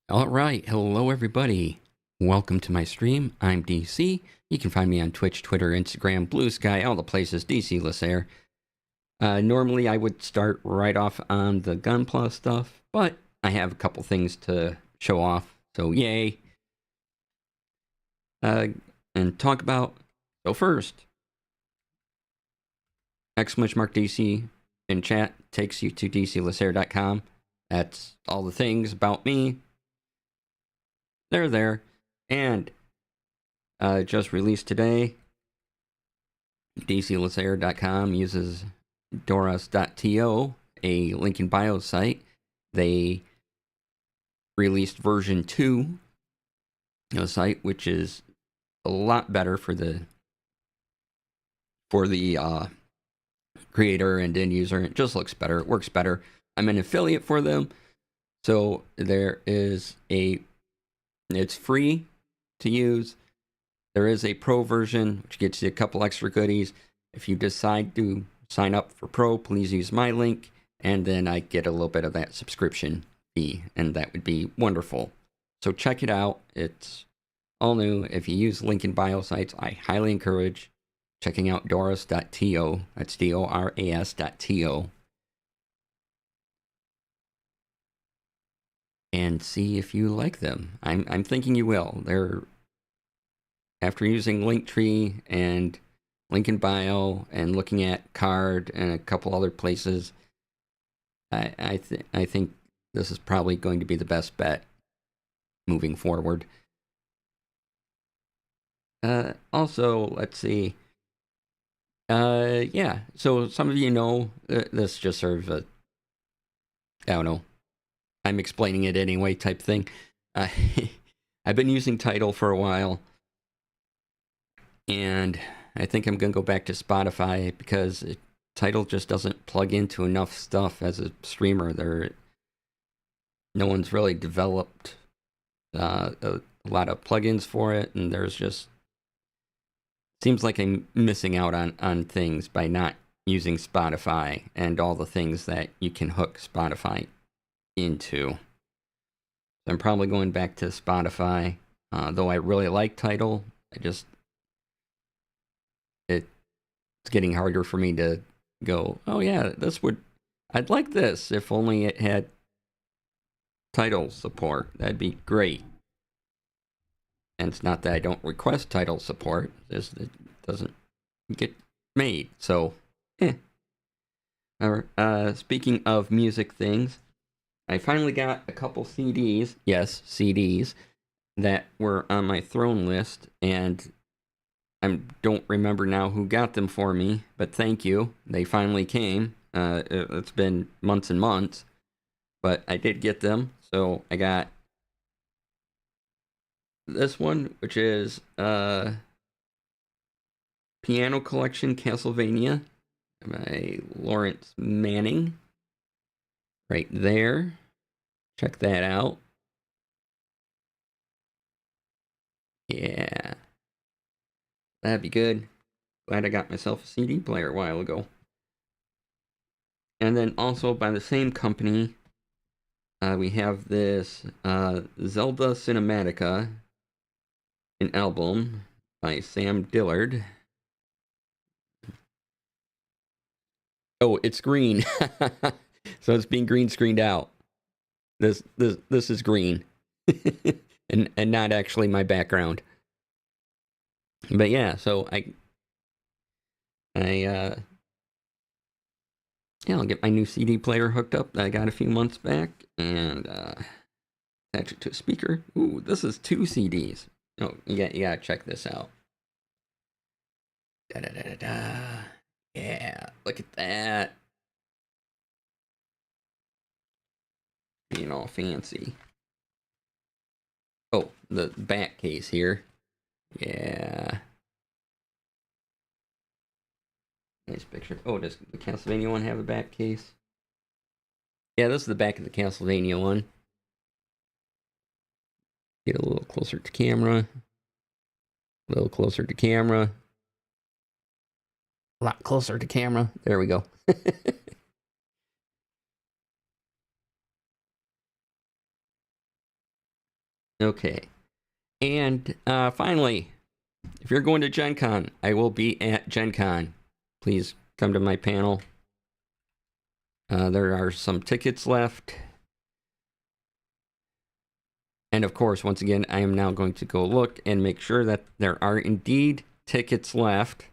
All right, hello everybody. Welcome to my stream. I'm DC. You can find me on Twitch, Twitter, Instagram, Blue Sky, all the places. DC Lasair. Normally I would start right off on the Gunpla stuff, but I have a couple things to show off, so yay. And talk about. So first, !DC in chat takes you to dclasair.com. That's all the things about me. They're there. And just released today, dclasair.com uses doras.to, a link in bio site. They released version 2 of the site, which is a lot better for the creator and end user. It just looks better. It works better. I'm an affiliate for them, so it's free to use. There is a pro version, which gets you a couple extra goodies. If you decide to sign up for pro, please use my link, and then I get a little bit of that subscription fee, and that would be wonderful. So check it out. It's all new. If you use link in bio sites, I highly encourage checking out doras.to. That's doras.to. And see if you like them. I'm thinking you will. They're, after using Linktree and link in bio and looking at Card and a couple other places, I think this is probably going to be the best bet moving forward. Also, let's see. Yeah, so some of you know, this just sort of a, I don't know, I'm explaining it anyway type thing. I've been using Tidal for a while, and I think I'm going to go back to Spotify because Tidal just doesn't plug into enough stuff as a streamer. No one's really developed a lot of plugins for it, and there's just, seems like I'm missing out on things by not using Spotify and all the things that you can hook Spotify into. So I'm probably going back to Spotify, though I really like Tidal. It's getting harder for me to go, oh yeah, I'd like this if only it had Tidal support. That'd be great. And it's not that I don't request Tidal support, it doesn't get made. So, speaking of music things, I finally got a couple CDs, yes, CDs, that were on my throne list, and I don't remember now who got them for me, but thank you. They finally came. It's been months and months, but I did get them. So I got this one, which is Piano Collection Castlevania by Lawrence Manning. Right there. Check that out. Yeah. That'd be good. Glad I got myself a CD player a while ago. And then also by the same company, we have this Zelda Cinematica, an album by Sam Dillard. Oh, it's green. So it's being green screened out. This is green. and not actually my background. But yeah, so I'll get my new CD player hooked up that I got a few months back, and attach it to a speaker. Ooh, this is 2 CDs. Oh, you gotta check this out. Da da da da da. Yeah, look at that. Being all fancy. Oh, the back case here. Yeah. Nice picture. Oh, does the Castlevania one have a back case? Yeah, this is the back of the Castlevania one. Get a little closer to camera. A little closer to camera. A lot closer to camera. There we go. Okay. And finally, if you're going to Gen Con, I will be at Gen Con. Please come to my panel. There are some tickets left. And of course, once again, I am now going to go look and make sure that there are indeed tickets left,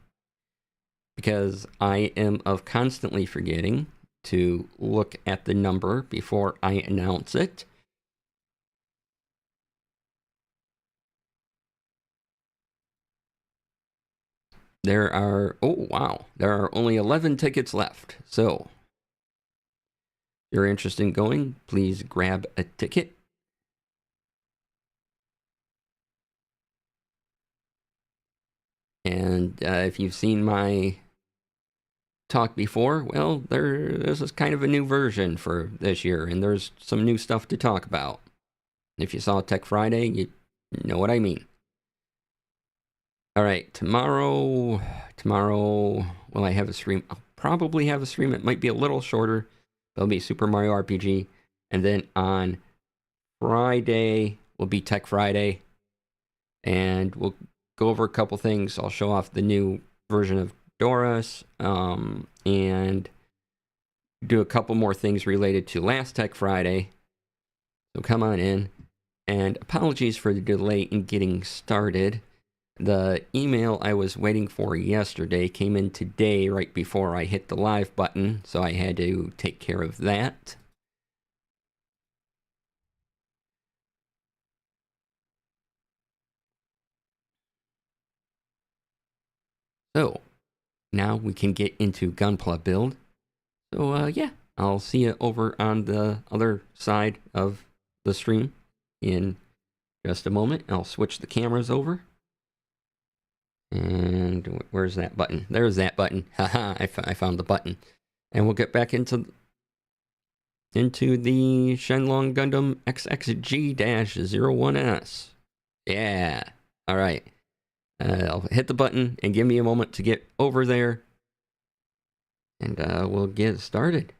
because I am of constantly forgetting to look at the number before I announce it. There are, oh wow, there are only 11 tickets left. So, if you're interested in going, please grab a ticket. And if you've seen my talk before, well, this is kind of a new version for this year, and there's some new stuff to talk about. If you saw Tech Friday, you know what I mean. All right, tomorrow, will I have a stream? I'll probably have a stream. It might be a little shorter. There'll be Super Mario RPG. And then on Friday will be Tech Friday. And we'll go over a couple things. I'll show off the new version of doras, and do a couple more things related to last Tech Friday. So come on in. And apologies for the delay in getting started. The email I was waiting for yesterday came in today right before I hit the live button, so I had to take care of that. So, now we can get into Gunpla build. So, yeah, I'll see you over on the other side of the stream in just a moment. I'll switch the cameras over. And where's that button? There's that button. Haha, I found the button. And we'll get back into the Shenlong Gundam XXG-01S. Yeah. All right. I'll hit the button and give me a moment to get over there. And we'll get started.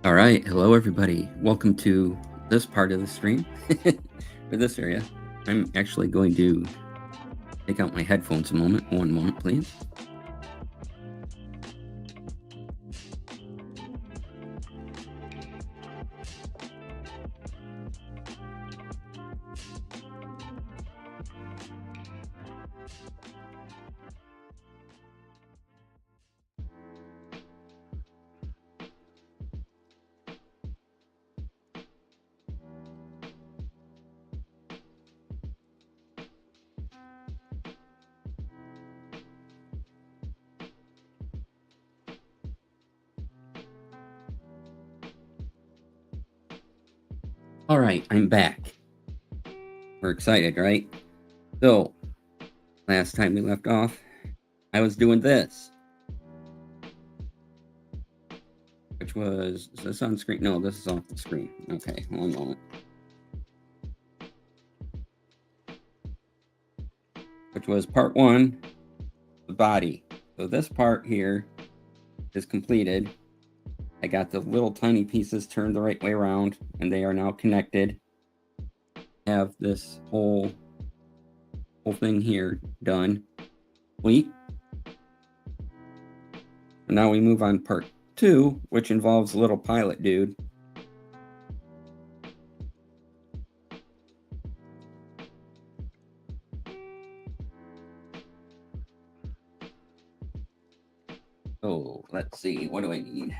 All right, hello everybody. Welcome to this part of the stream, for this area. I'm actually going to take out my headphones a moment. One moment, please. All right, I'm back. We're excited, right? So, last time we left off, I was doing this. Which was, is this on screen? No, this is off the screen. Okay, one moment. Which was part one, the body. So this part here is completed. I got the little tiny pieces turned the right way around, and they are now connected. Have this whole thing here done. Sweet. And now we move on part 2, which involves a little pilot dude. Oh, let's see. What do I need?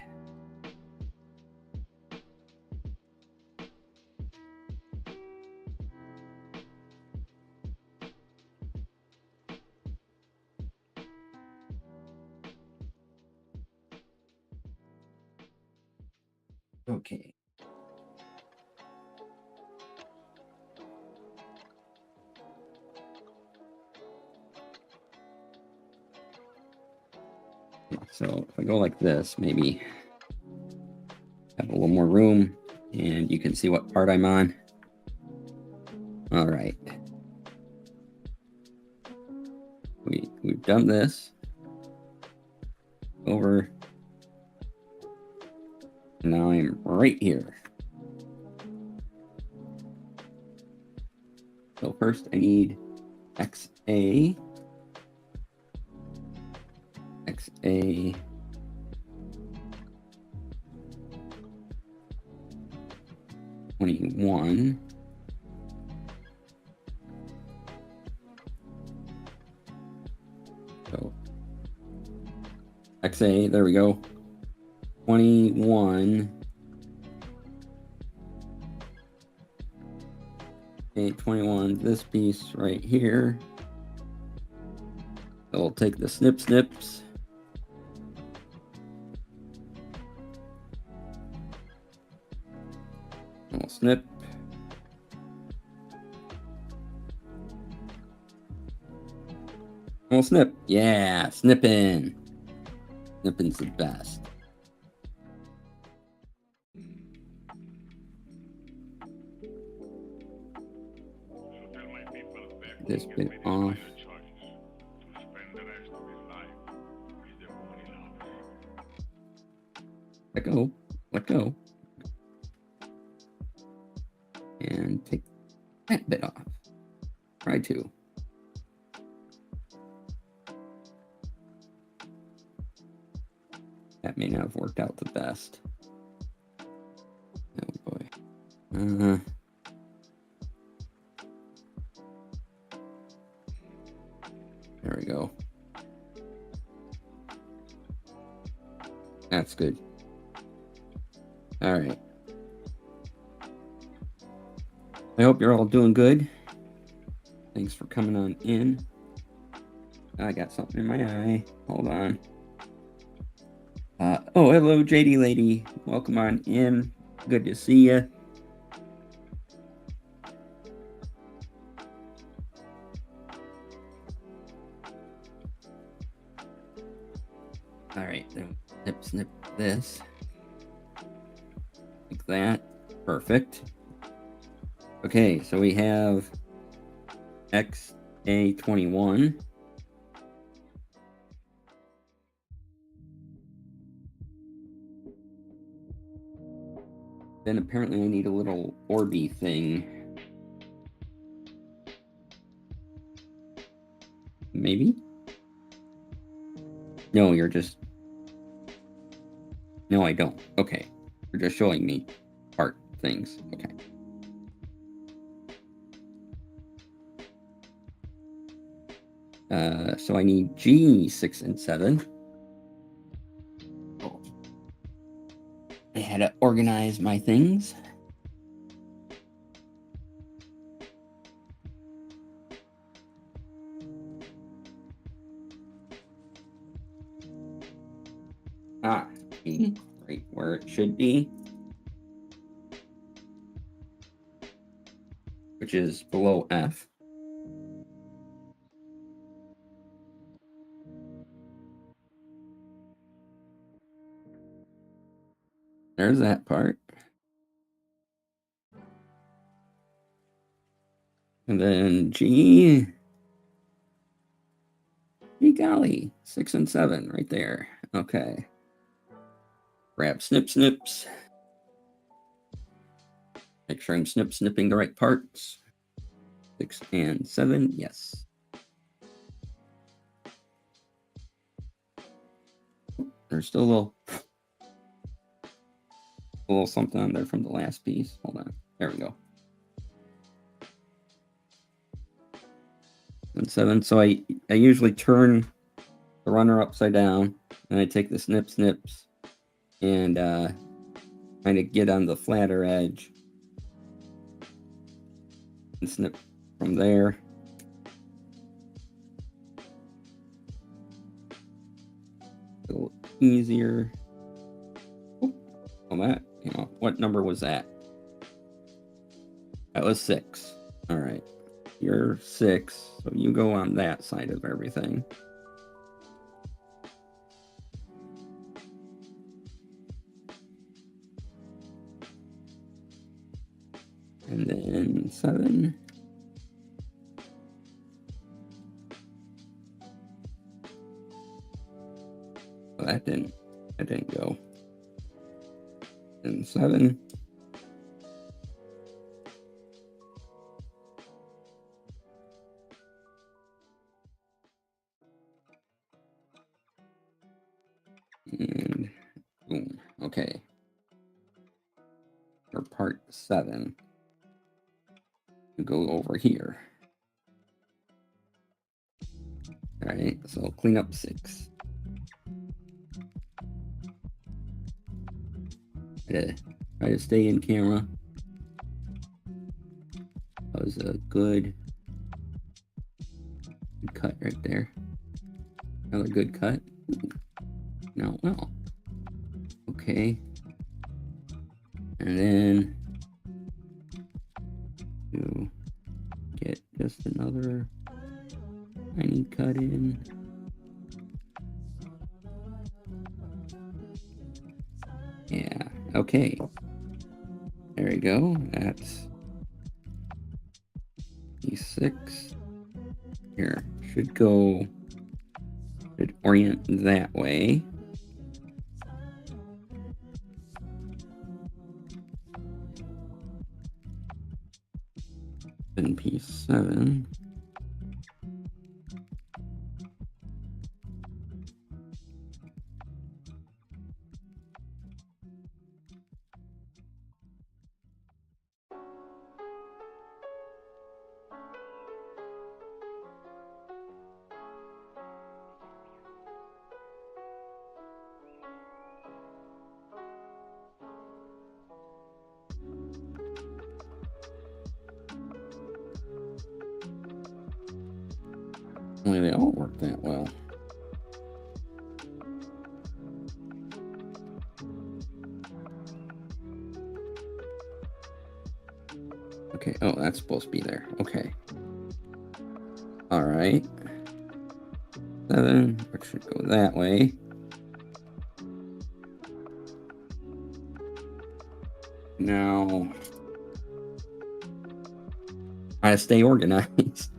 Okay. So if I go like this, maybe have a little more room, and you can see what part I'm on. All right. We've done this. Over. Now I'm right here. So first I need XA. XA. XA21. So XA, there we go. 21. Okay, 21, this piece right here. So we'll take the snips. And we'll snip. And we'll snip. Yeah, snipping. Snipping's the best. This bit off. Let go. And take that bit off. Try to. That may not have worked out the best. Oh boy. There we go. That's good. All right. I hope you're all doing good. Thanks for coming on in. I got something in my eye. Hold on. Oh, hello, JD lady. Welcome on in. Good to see you. All right, then snip this. Like that. Perfect. Okay, so we have XA21. Then apparently I need a little orby thing. Maybe? No, you're just... No, I don't. Okay. You're just showing me part things. Okay. So I need G, 6, and 7. Oh. I had to organize my things. G, right where it should be. Which is below F. There's that part. And then G. Golly, 6 and 7 right there. Okay. Grab snips. Make sure I'm snipping the right parts. 6 and 7, yes. There's still a little something on there from the last piece. Hold on. There we go. And 7. So I usually turn the runner upside down, and I take the snips and kind of get on the flatter edge and snip from there. A little easier. Well, that, you know, what number was that? That was 6. All right. You're 6, so you go on that side of everything. And then 7. Well, that didn't go. And 7. And boom. Okay. For part 7, you go over here. All right, so clean up 6. Try to stay in camera. That was a good cut right there. Another good cut. No, well. Okay. And then you get just another tiny cut in. Yeah, okay. There we go. That's E6. Here, should orient that way. Then P7. Only they all work that well. Okay, oh, that's supposed to be there. Okay. All right. 7, which should go that way. Now, try to stay organized.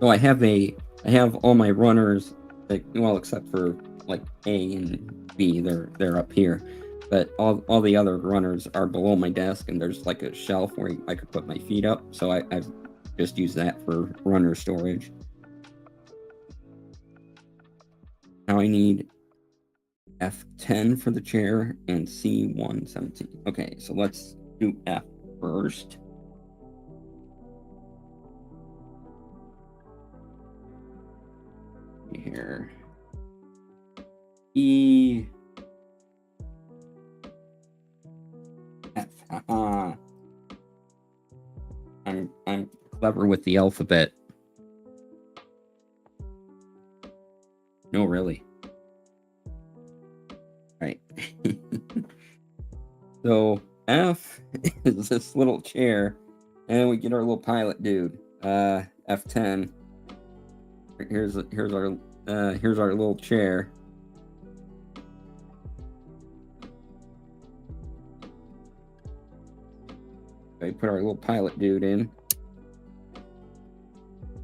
So I have all my runners, like, well, except for like A and B, they're up here, but all the other runners are below my desk, and there's like a shelf where I could put my feet up. So I've just used that for runner storage. Now I need F10 for the chair and C117. Okay, so let's do F first. Here. E. F. I'm clever with the alphabet. No, really. Right. So F is this little chair, and we get our little pilot dude. F10. Here's our little chair. We put our little pilot dude in.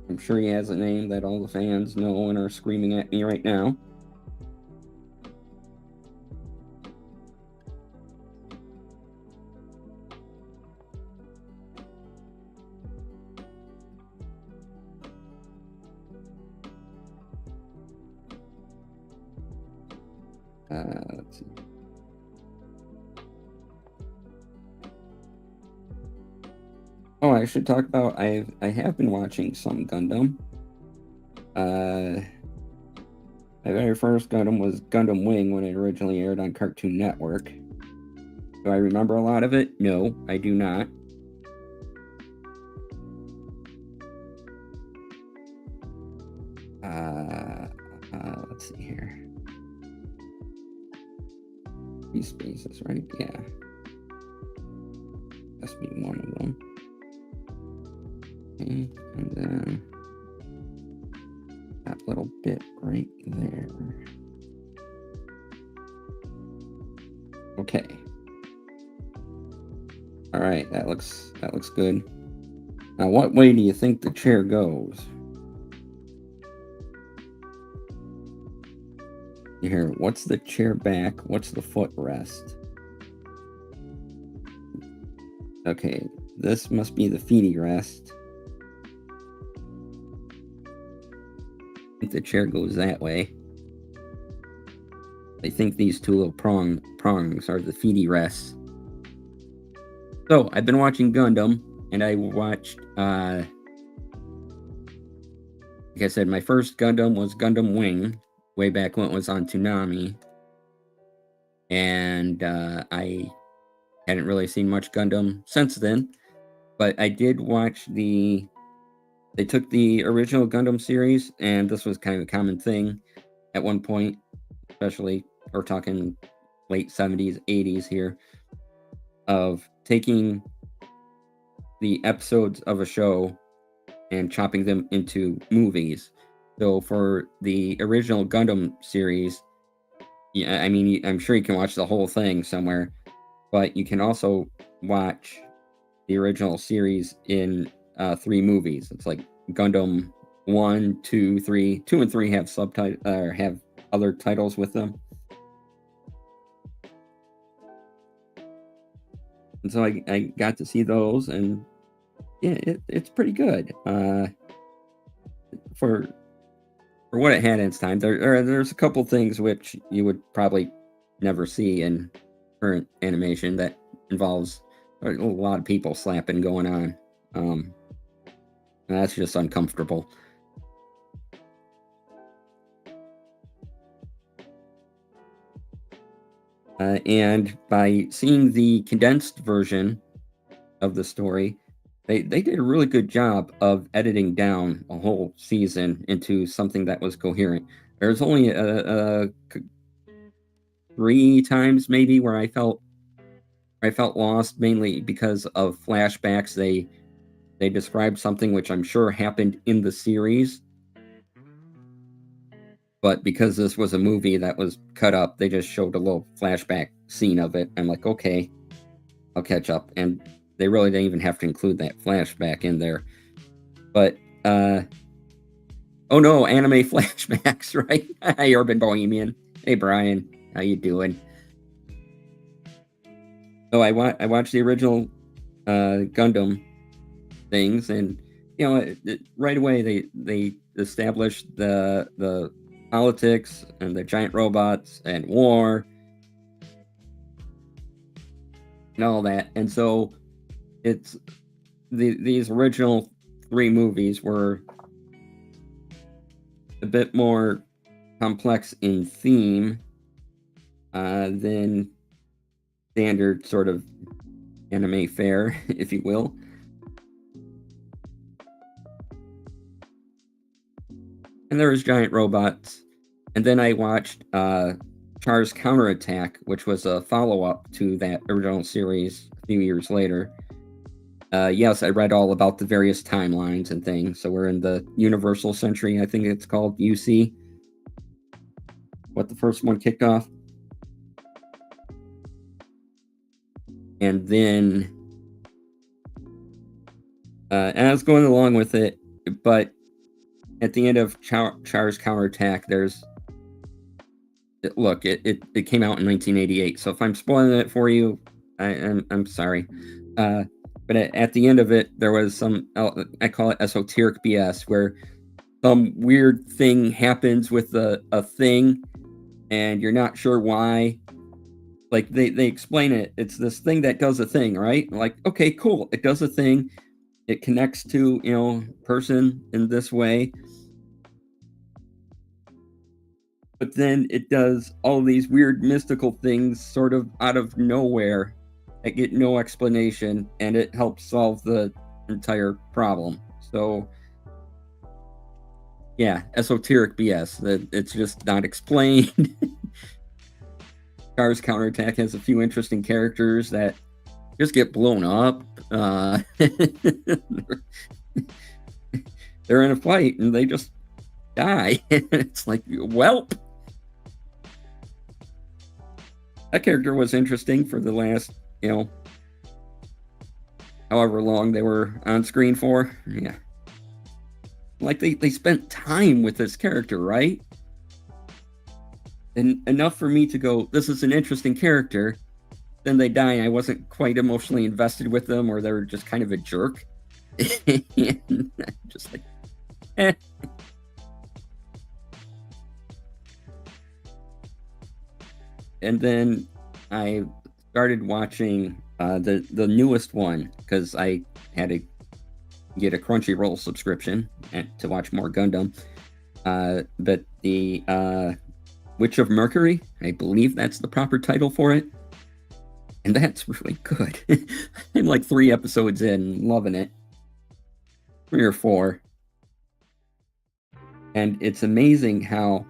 I'm sure he has a name that all the fans know and are screaming at me right now. Let's see. Oh, I should talk about I have been watching some Gundam. My very first Gundam was Gundam Wing when it originally aired on Cartoon Network. Do I remember a lot of it? No, I do not. Let's see here. These spaces, right? Yeah. Must be one of them. Okay, and then that little bit right there. Okay. All right, that looks good. Now, what way do you think the chair goes? Here, what's the chair back? What's the footrest? Okay, this must be the feety rest. I think the chair goes that way. I think these two little prongs are the feety rests. So, I've been watching Gundam, and I watched, like I said, my first Gundam was Gundam Wing, way back when it was on Toonami. And I hadn't really seen much Gundam since then, but I did watch they took the original Gundam series, and this was kind of a common thing at one point, especially, we're talking late 70s, 80s here, of taking the episodes of a show and chopping them into movies. So for the original Gundam series, yeah, I mean, I'm sure you can watch the whole thing somewhere, but you can also watch the original series in 3 movies. It's like Gundam 1, 2, 3. 2 and 3 have subtitles or have other titles with them. And so I got to see those, and yeah, it's pretty good. For what it had in its time, there's a couple things which you would probably never see in current animation that involves a lot of people slapping going on. That's just uncomfortable. And by seeing the condensed version of the story, they did a really good job of editing down a whole season into something that was coherent. There's only 3 times maybe where I felt lost, mainly because of flashbacks. They described something which I'm sure happened in the series, but because this was a movie that was cut up, they just showed a little flashback scene of it. I'm like, okay, I'll catch up. And they really didn't even have to include that flashback in there. But, oh no, anime flashbacks, right? Hi, Urban Bohemian. Hey, Brian, how you doing? So I watched the original Gundam things, and you know, right away they established the politics and the giant robots and war and all that. And so it's these original 3 movies were a bit more complex in theme than standard sort of anime fare, if you will. And there was giant robots. And then I watched Char's Counterattack, which was a follow-up to that original series a few years later. Yes, I read all about the various timelines and things. So we're in the Universal Century, I think it's called, UC. What the first one kicked off. And then and I was going along with it, but at the end of Char's Counterattack, there's look, it came out in 1988. So if I'm spoiling it for you, I'm sorry. But at the end of it, there was some, I call it esoteric BS, where some weird thing happens with a thing, and you're not sure why, Like they explain it. It's this thing that does a thing, right? Like, okay, cool. It does a thing. It connects to, person in this way. But then it does all these weird mystical things sort of out of nowhere that get no explanation, and it helps solve the entire problem. So yeah, esoteric BS. That it's just not explained. Char's counterattack has a few interesting characters that just get blown up. They're in a fight and they just die. It's like, welp. That character was interesting for the last, however long they were on screen for. Yeah. Like they spent time with this character, right? And enough for me to go, this is an interesting character. Then they die. I wasn't quite emotionally invested with them, or they were just kind of a jerk. And just like, eh. And then I started watching the newest one because I had to get a Crunchyroll subscription to watch more Gundam. But the Witch of Mercury, I believe that's the proper title for it. And that's really good. I'm like 3 episodes in, loving it. 3 or 4. And it's amazing how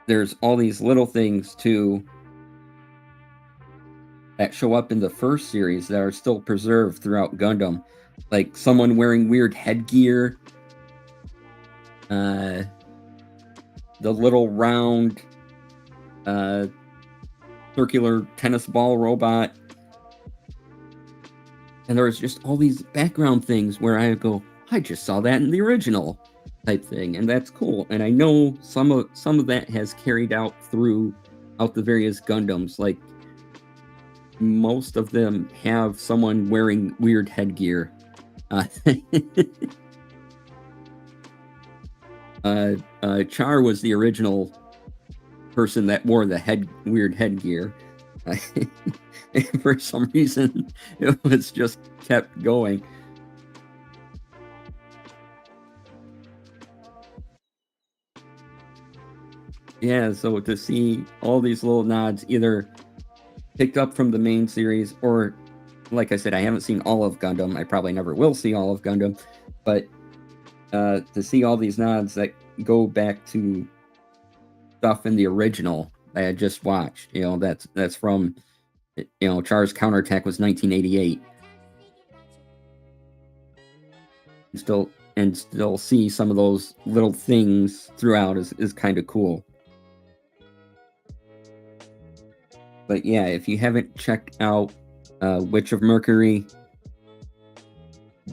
there's all these little things too that show up in the first series that are still preserved throughout Gundam. Like someone wearing weird headgear. The little round circular tennis ball robot. And there's just all these background things where I go, I just saw that in the original type thing, and that's cool. And I know some of that has carried out throughout the various Gundams. Like most of them have someone wearing weird headgear. Char was the original person that wore the weird headgear. For some reason, it was just kept going. Yeah, so to see all these little nods either picked up from the main series, or like I said, I haven't seen all of Gundam. I probably never will see all of Gundam, but to see all these nods that go back to stuff in the original that I just watched, that's from, Char's counterattack was 1988. And still see some of those little things throughout is kind of cool. But yeah, if you haven't checked out Witch of Mercury,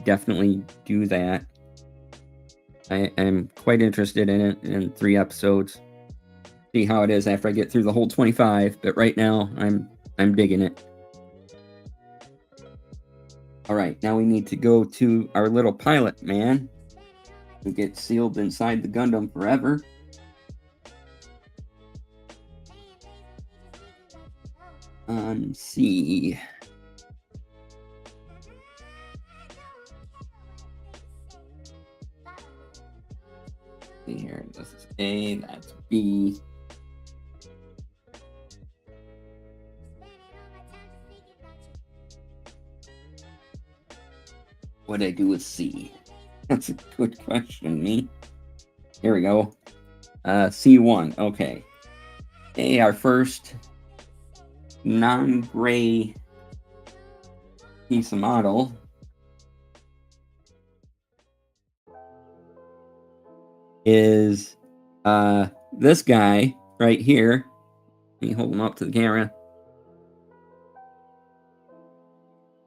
definitely do that. I am quite interested in it in 3 episodes. See how it is after I get through the whole 25, but right now I'm digging it. All right, now we need to go to our little pilot man who gets sealed inside the Gundam forever. C. Here, this is A, that's B. What'd I do with C? That's a good question, me. Here we go. C1, okay. Okay, our first non-gray piece of model is this guy right here. Let me hold him up to the camera.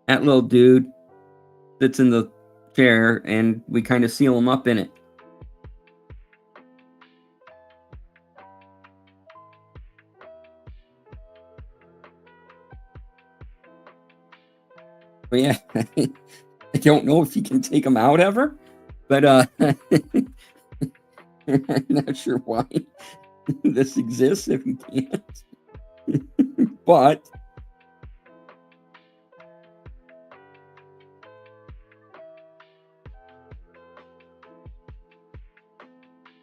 That little dude sits in the chair, and we kind of seal him up in it. But yeah, I don't know if you can take him out ever, but I'm not sure why this exists if you can't. But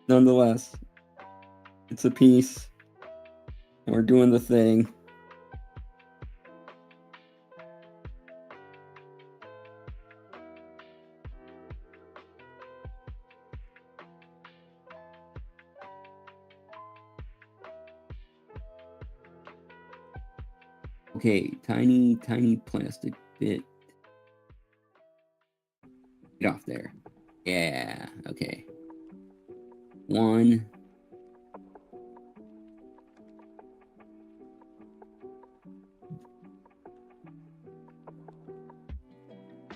nonetheless, it's a piece, and we're doing the thing. Okay, tiny plastic bit. Get off there. Yeah, okay. 1.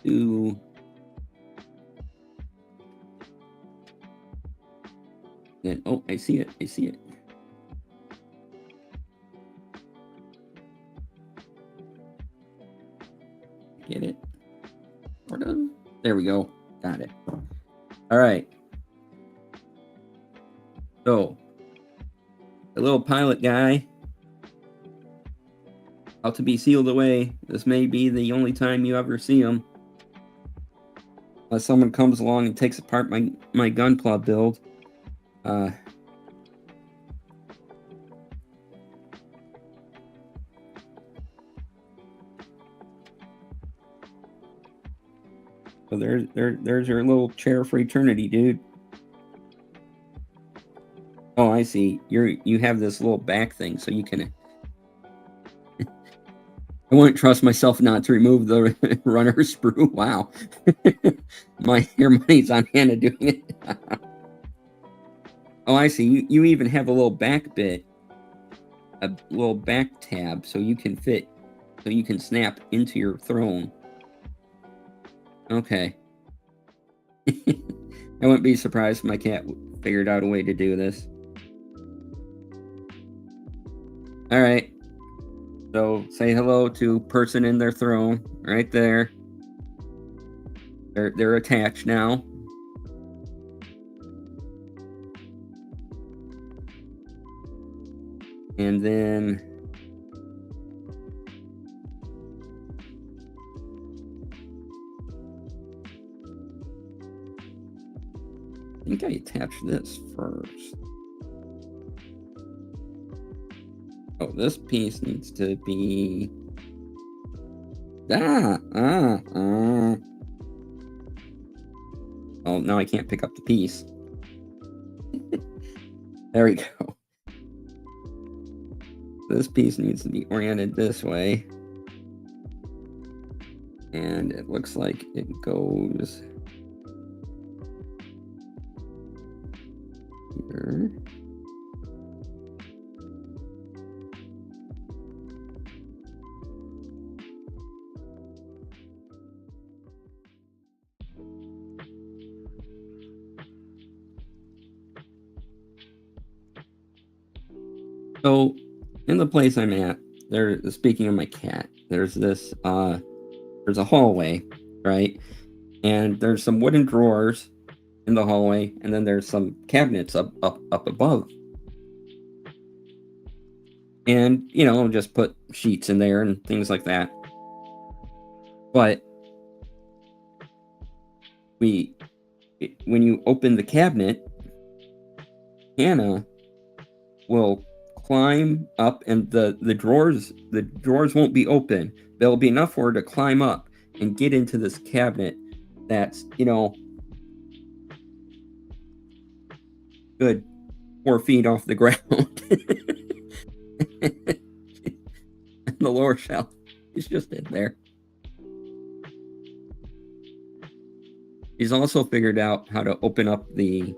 2. Then, oh, I see it. I see it. Get it? There we go. Got it. All right. So, the little pilot guy, out to be sealed away. This may be the only time you ever see him. Unless someone comes along and takes apart my Gunpla build. So there's your little chair for eternity, dude. Oh, I see. You have this little back thing, so you can. I wouldn't trust myself not to remove the runner sprue. Wow, your money's on Hannah doing it. Oh, I see. You even have a little back bit, a little back tab, so you can fit, so you can snap into your throne. Okay. I wouldn't be surprised if my cat figured out a way to do this. All right. So say hello to person in their throne right there. They're attached now. And then I think I attached this first. Oh, this piece needs to be Oh, now I can't pick up the piece. There we go. This piece needs to be oriented this way. And it looks like it goes here. So, in the place I'm at, speaking of my cat, there's this, there's a hallway, right? And there's some wooden drawers in the hallway, and then there's some cabinets up above. And, just put sheets in there and things like that. But when you open the cabinet, Hannah will climb up, and the drawers won't be open. There'll be enough for her to climb up and get into this cabinet that's good 4 feet off the ground. The lower shelf is just in there. She's also figured out how to open up the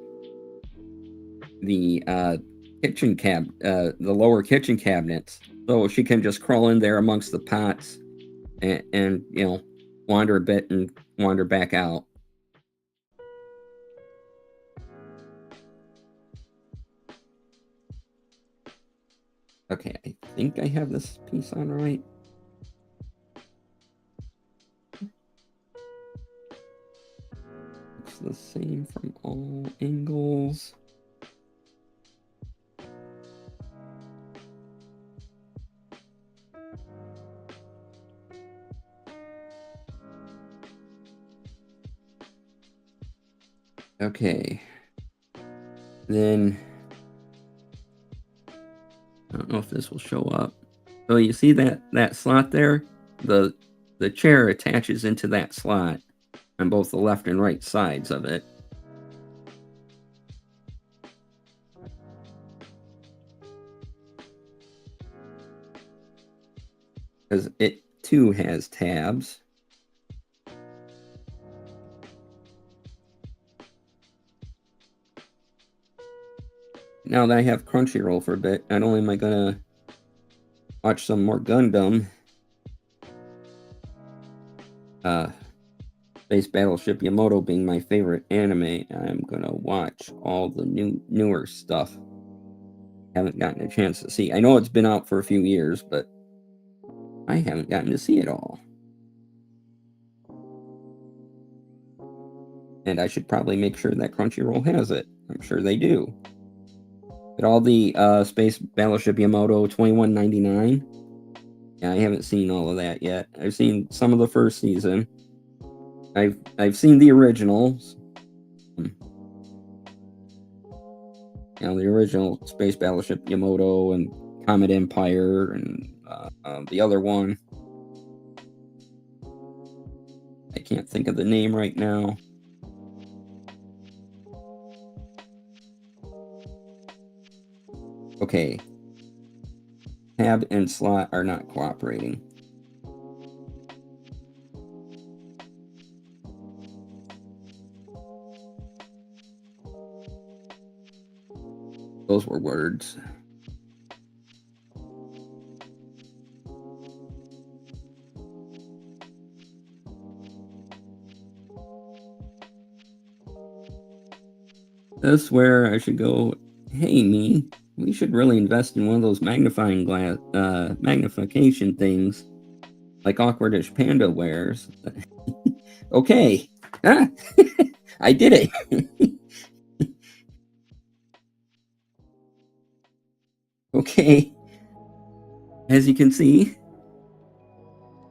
kitchen the lower kitchen cabinets, so she can just crawl in there amongst the pots and wander a bit and wander back out. Okay, I think I have this piece on right. Looks the same from all angles. Okay. Then I don't know if this will show up. So you see that slot there? The chair attaches into that slot on both the left and right sides of it. Because it too has tabs. Now that I have Crunchyroll for a bit, not only am I gonna watch some more Gundam, Space Battleship Yamato being my favorite anime, I'm gonna watch all the newer stuff. Haven't gotten a chance to see. I know it's been out for a few years, but I haven't gotten to see it all. And I should probably make sure that Crunchyroll has it. I'm sure they do. But all the Space Battleship Yamato $21.99. Yeah, I haven't seen all of that yet. I've seen some of the first season. I've seen the originals. You know, the original Space Battleship Yamato and Comet Empire and the other one. I can't think of the name right now. Okay. Tab and slot are not cooperating. Those were words. That's where I should go, hey, me, we should really invest in one of those magnifying glass, magnification things like Awkwardish Panda wears. Okay. Ah, I did it. Okay. As you can see,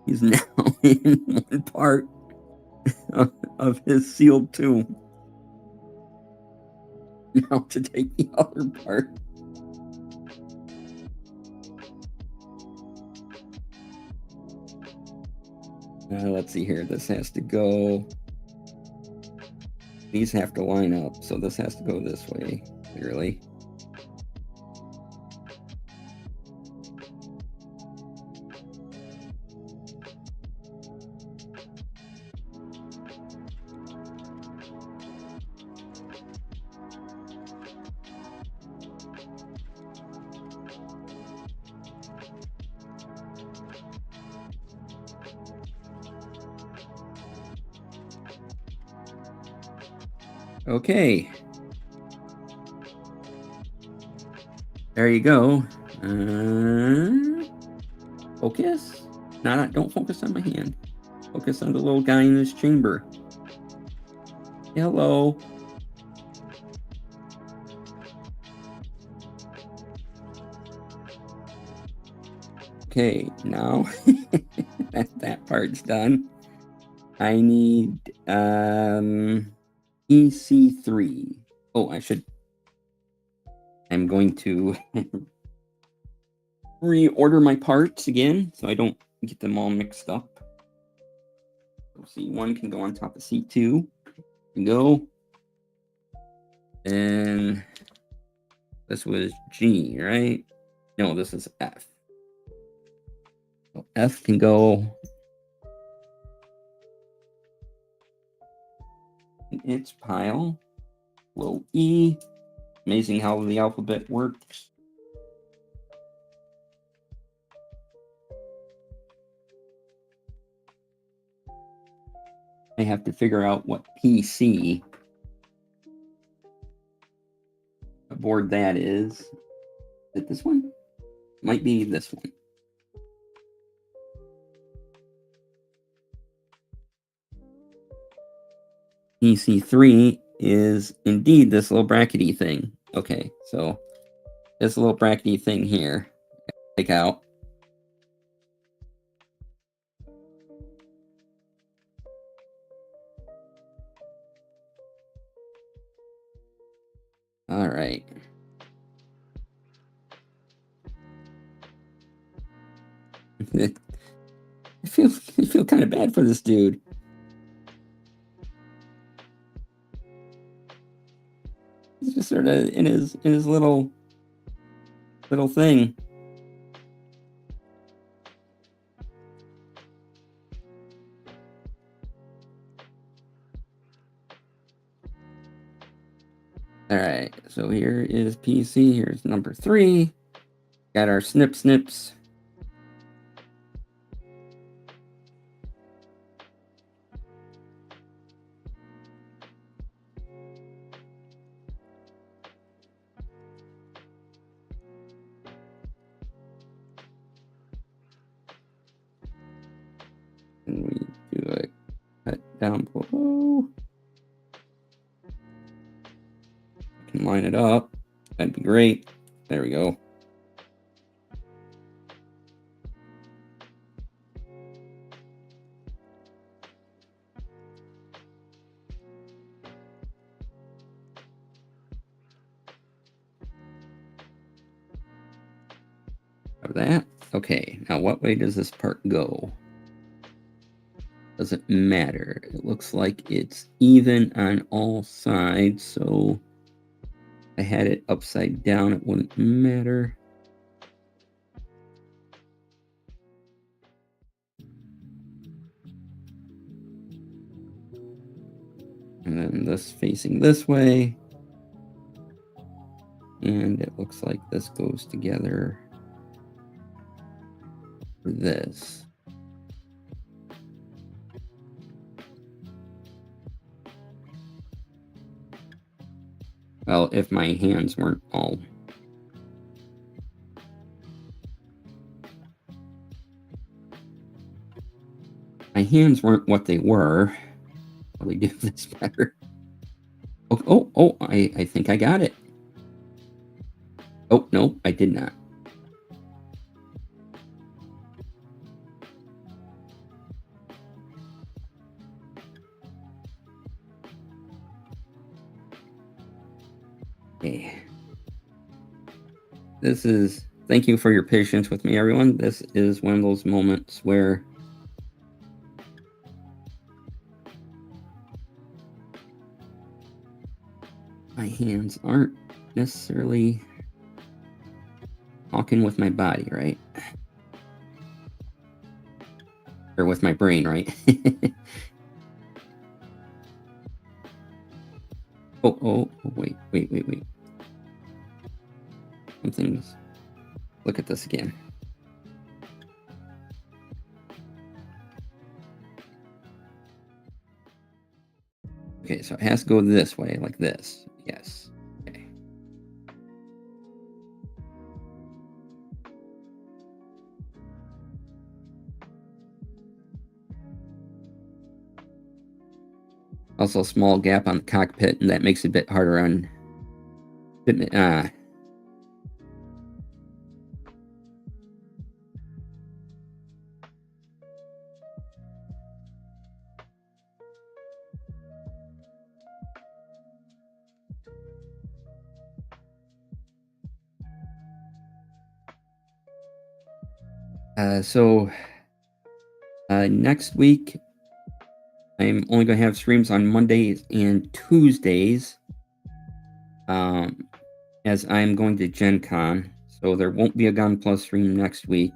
he's now in one part of his sealed tomb. Now to take the other part. Let's see here. This has to go. These have to line up, so this has to go this way, clearly. Okay. There you go. Focus? No, don't focus on my hand. Focus on the little guy in his chamber. Hello. Okay, now that part's done. I need EC3. Oh, I'm going to reorder my parts again so I don't get them all mixed up. So C1 can go on top of C2. Go. And this was G, right? No, this is F. So F can go in its pile. Low E. Amazing how the alphabet works. I have to figure out what PC board that is. Is it this one? Might be this one. PC3 is indeed this little brackety thing. Okay, so this little brackety thing here, take out. right. I feel kind of bad for this dude. He's just sort of in his little thing. All right, so here is PC. Here's number 3. Got our snips. And we do a cut down below. Can line it up. That'd be great. There we go. Of that. Okay, now what way does this part go? Doesn't matter. It looks like it's even on all sides, so if I had it upside down, it wouldn't matter. And then this facing this way. And it looks like this goes together for this. Well, if my hands weren't all... My hands weren't what they were. Probably do this better. Oh, I think I got it. Oh, no, I did not. Okay. Thank you for your patience with me, everyone. This is one of those moments where my hands aren't necessarily talking with my body, right? Or with my brain, right? Oh, wait. Something's... Look at this again. Okay, so it has to go this way, like this. Yes. Okay. Also, a small gap on the cockpit, and that makes it a bit harder on... So next week, I'm only going to have streams on Mondays and Tuesdays, as I'm going to Gen Con, so there won't be a Gunpla stream next week.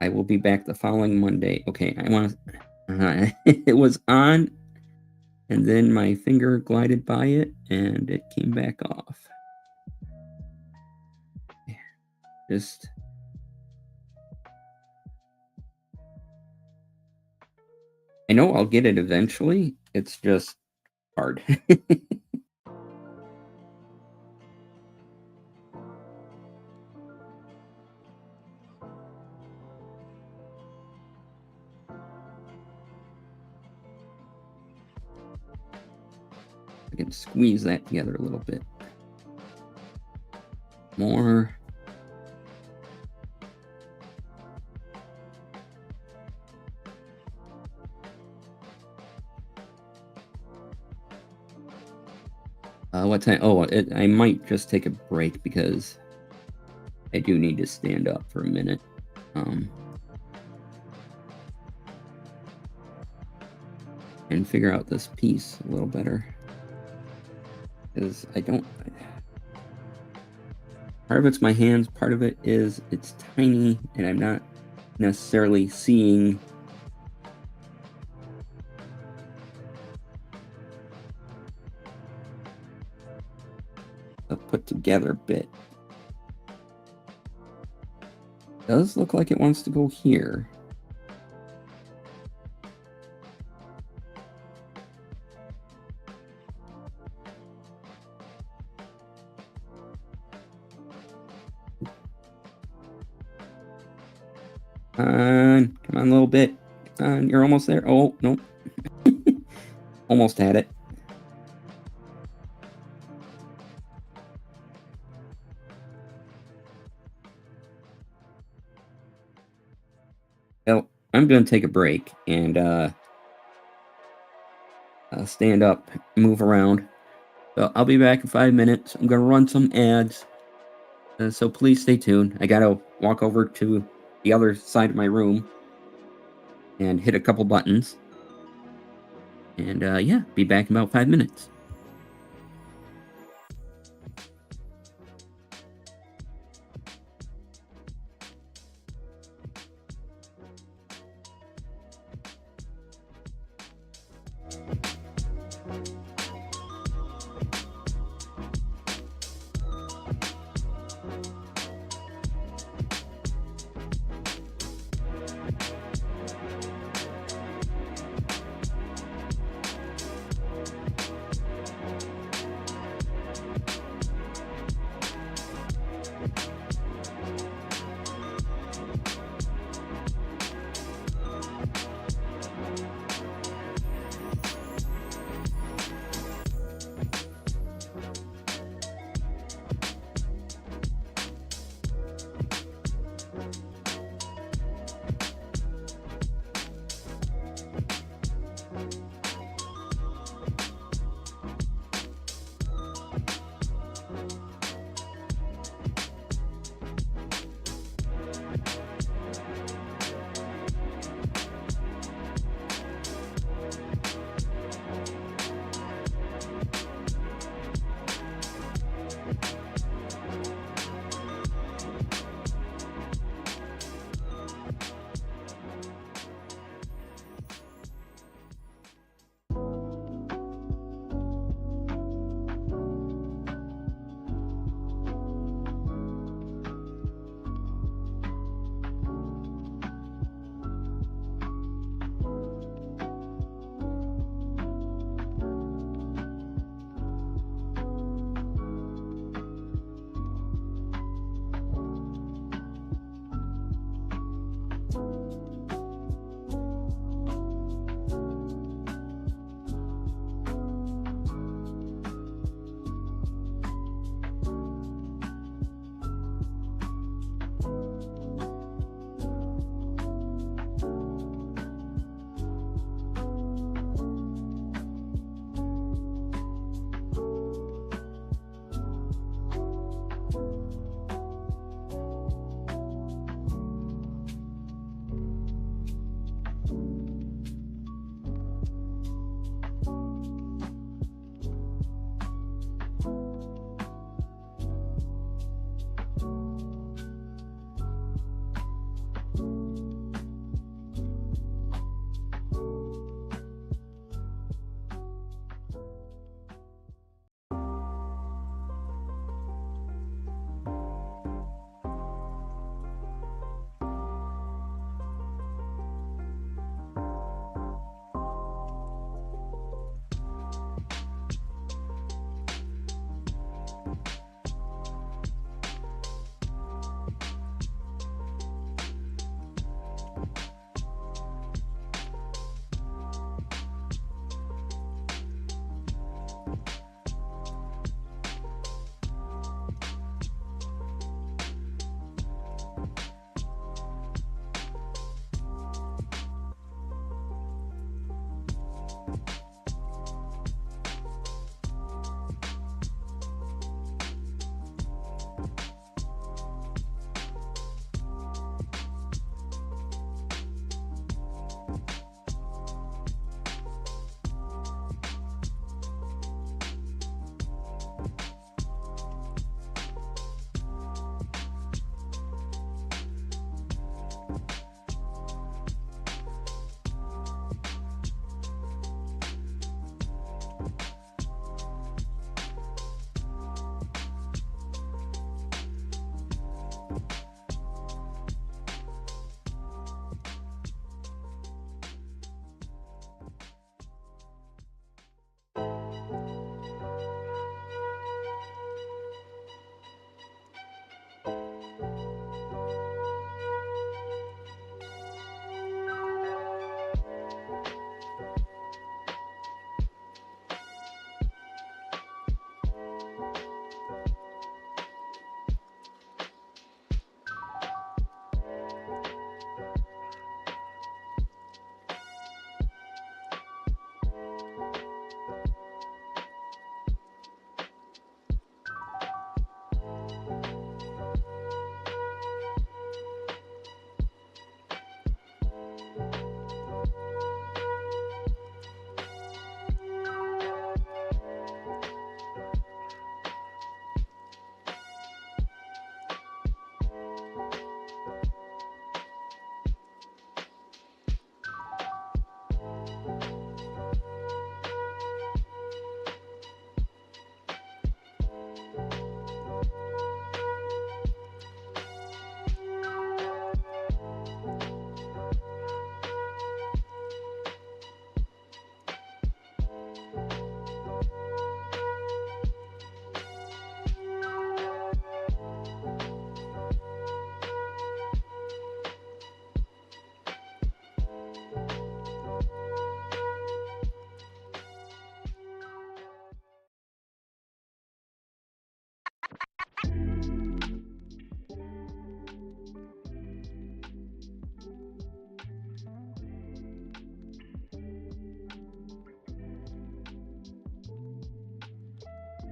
I will be back the following Monday. Okay, I want to... it was on, and then my finger glided by it, and it came back off. Just... I know I'll get it eventually. It's just hard. I can squeeze that together a little bit more. What time? Oh, I might just take a break because I do need to stand up for a minute. And figure out this piece a little better. Because I don't... Part of it's my hands, part of it is it's tiny, and I'm not necessarily seeing a put together bit. Does look like it wants to go here. Come on, little bit. You're almost there. Oh, nope. Almost had it. Well, I'm going to take a break and stand up, move around. So I'll be back in 5 minutes. I'm going to run some ads. So please stay tuned. I got to walk over to the other side of my room and hit a couple buttons. And yeah, be back in about 5 minutes.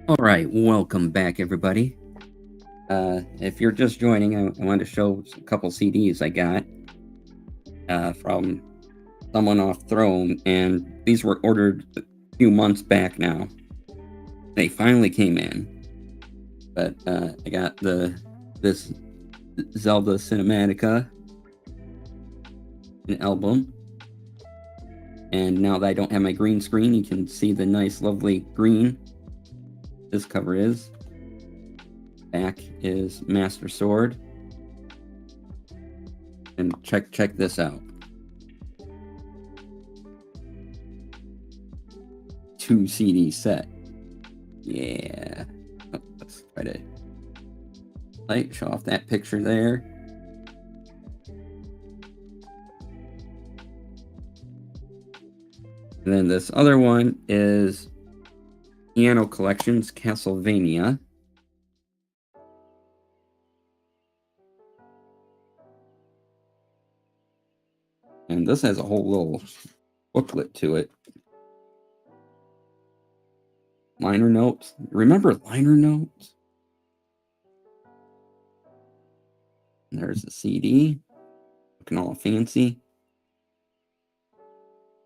All right, welcome back, everybody. If you're just joining, I wanted to show a couple CDs I got from someone off Throne, and these were ordered a few months back now. They finally came in, but I got this Zelda Cinematica, an album, and now that I don't have my green screen, you can see the nice, lovely green this cover is. Back is Master Sword. And check this out. 2 CD set. Yeah. Oh, let's try to show off that picture there. And then this other one is Piano Collections Castlevania. And this has a whole little booklet to it. Liner notes. Remember liner notes? And there's the CD. Looking all fancy.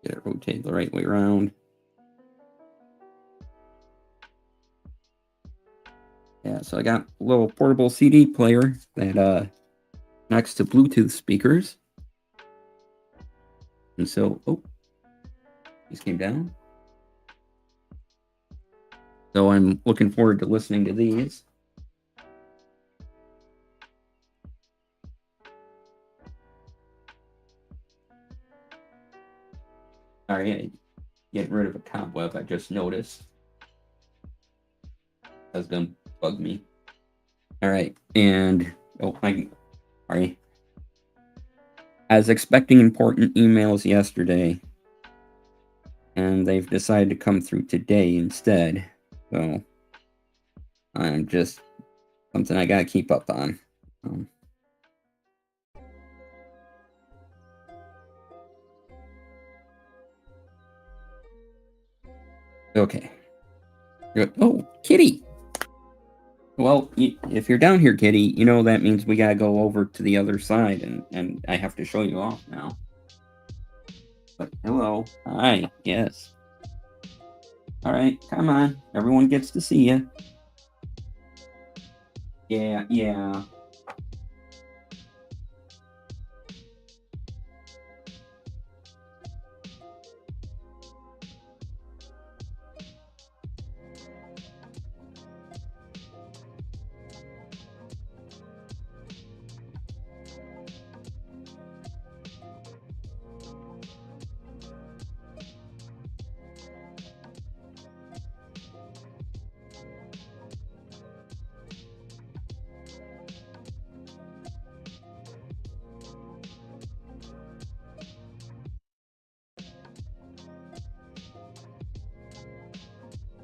Get it rotated the right way around. Yeah, so I got a little portable CD player that connects to Bluetooth speakers. And so, oh, these came down. So I'm looking forward to listening to these. All right, getting rid of a cobweb I just noticed. That's gonna bug me. All right, and sorry. I was expecting important emails yesterday, and they've decided to come through today instead. So I'm just something I gotta keep up on. Okay. Oh, Kitty! Well, if you're down here, Kitty, you know that means we gotta go over to the other side, and I have to show you off now. But hello. Hi. Yes. All right, come on. Everyone gets to see you. Yeah.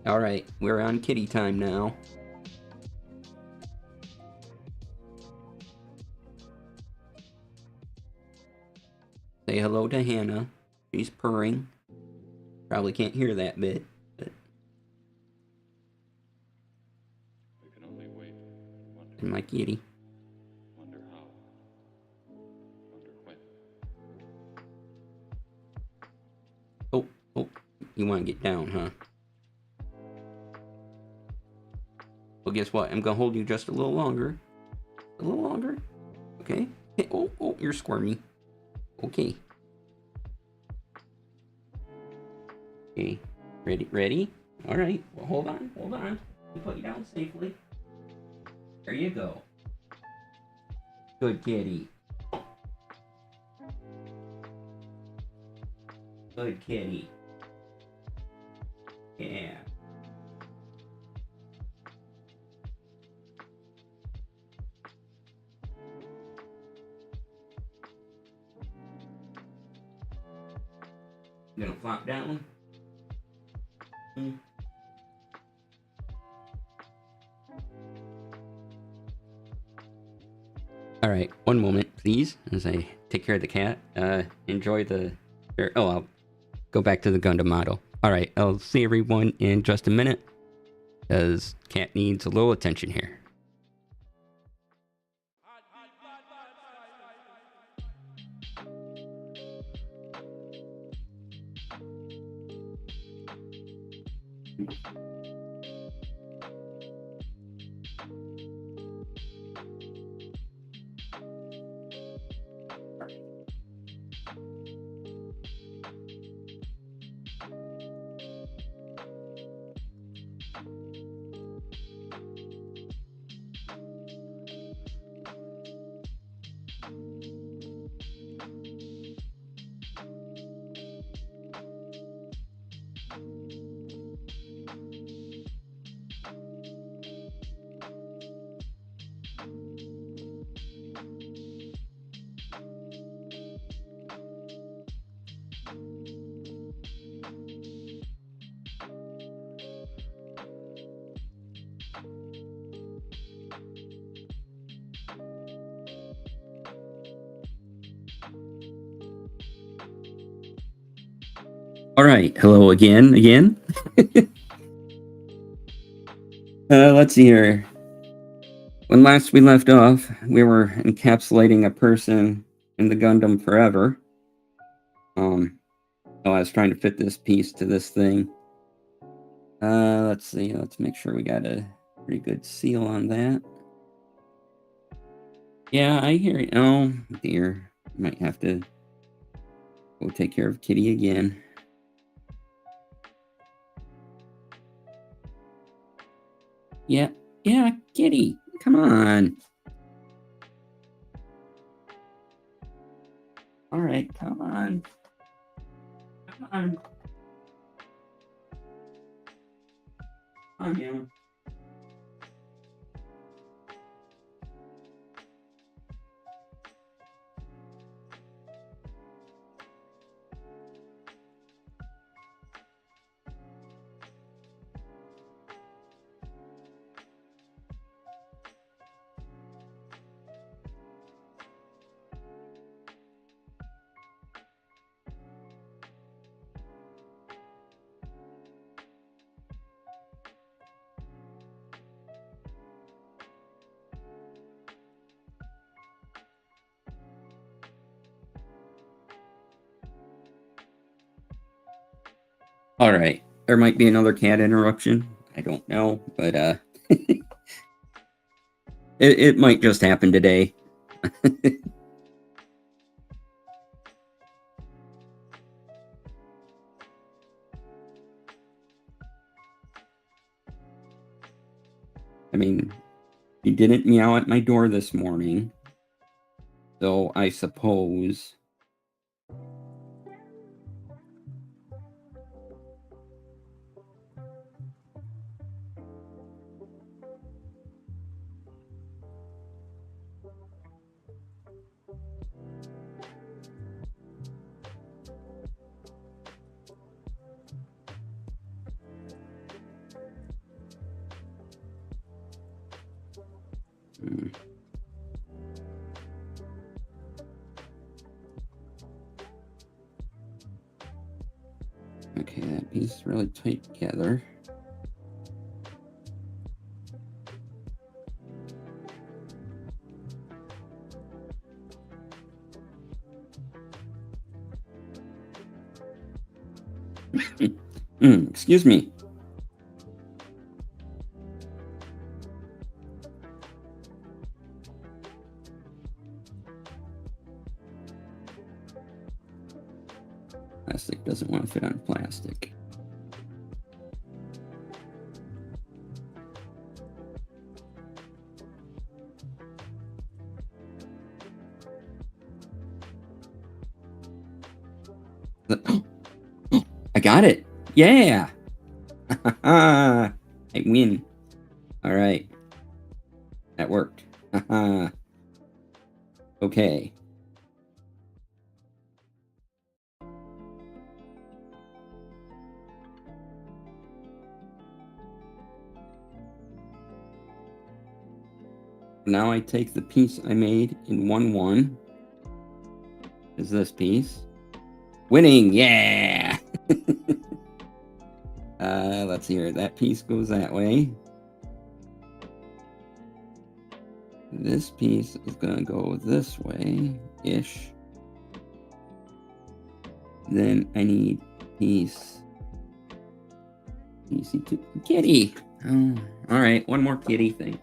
Alright, we're on kitty time now. Say hello to Hannah. She's purring. Probably can't hear that bit, but... We can only wait. And my kitty. Wonder how. Wonder when. Oh, you want to get down, huh? Well, guess what? I'm going to hold you just a little longer. A little longer. Okay. Hey, oh, you're squirmy. Okay. Okay. Ready? All right. Well, hold on. Let me put you down safely. There you go. Good kitty. Good kitty. Yeah. You gonna flop down? All right, one moment, please, as I take care of the cat. Enjoy the... Oh, I'll go back to the Gundam model. All right, I'll see everyone in just a minute, because cat needs a little attention here. All right, hello again. Let's see here. When last we left off, we were encapsulating a person in the Gundam forever. I was trying to fit this piece to this thing. Let's see. Let's make sure we got a pretty good seal on that. Yeah, I hear you. Oh, dear. Might have to go take care of Kitty again. Yeah, Kitty. Come on. All right, come on. Come on. Come on, you. All right. There might be another cat interruption. I don't know, but it might just happen today. I mean, he didn't meow at my door this morning, so I suppose... Hmm. Okay, that piece is really tight together. Excuse me. Plastic doesn't want to fit on plastic. I got it. Yeah. I win. All right. That worked. Okay. Now I take the piece I made in 1-1. Is this piece. Winning, yeah! Let's see here. That piece goes that way. This piece is gonna go this way-ish. Then I need piece. PC2. Kitty! Oh, alright, one more kitty thing.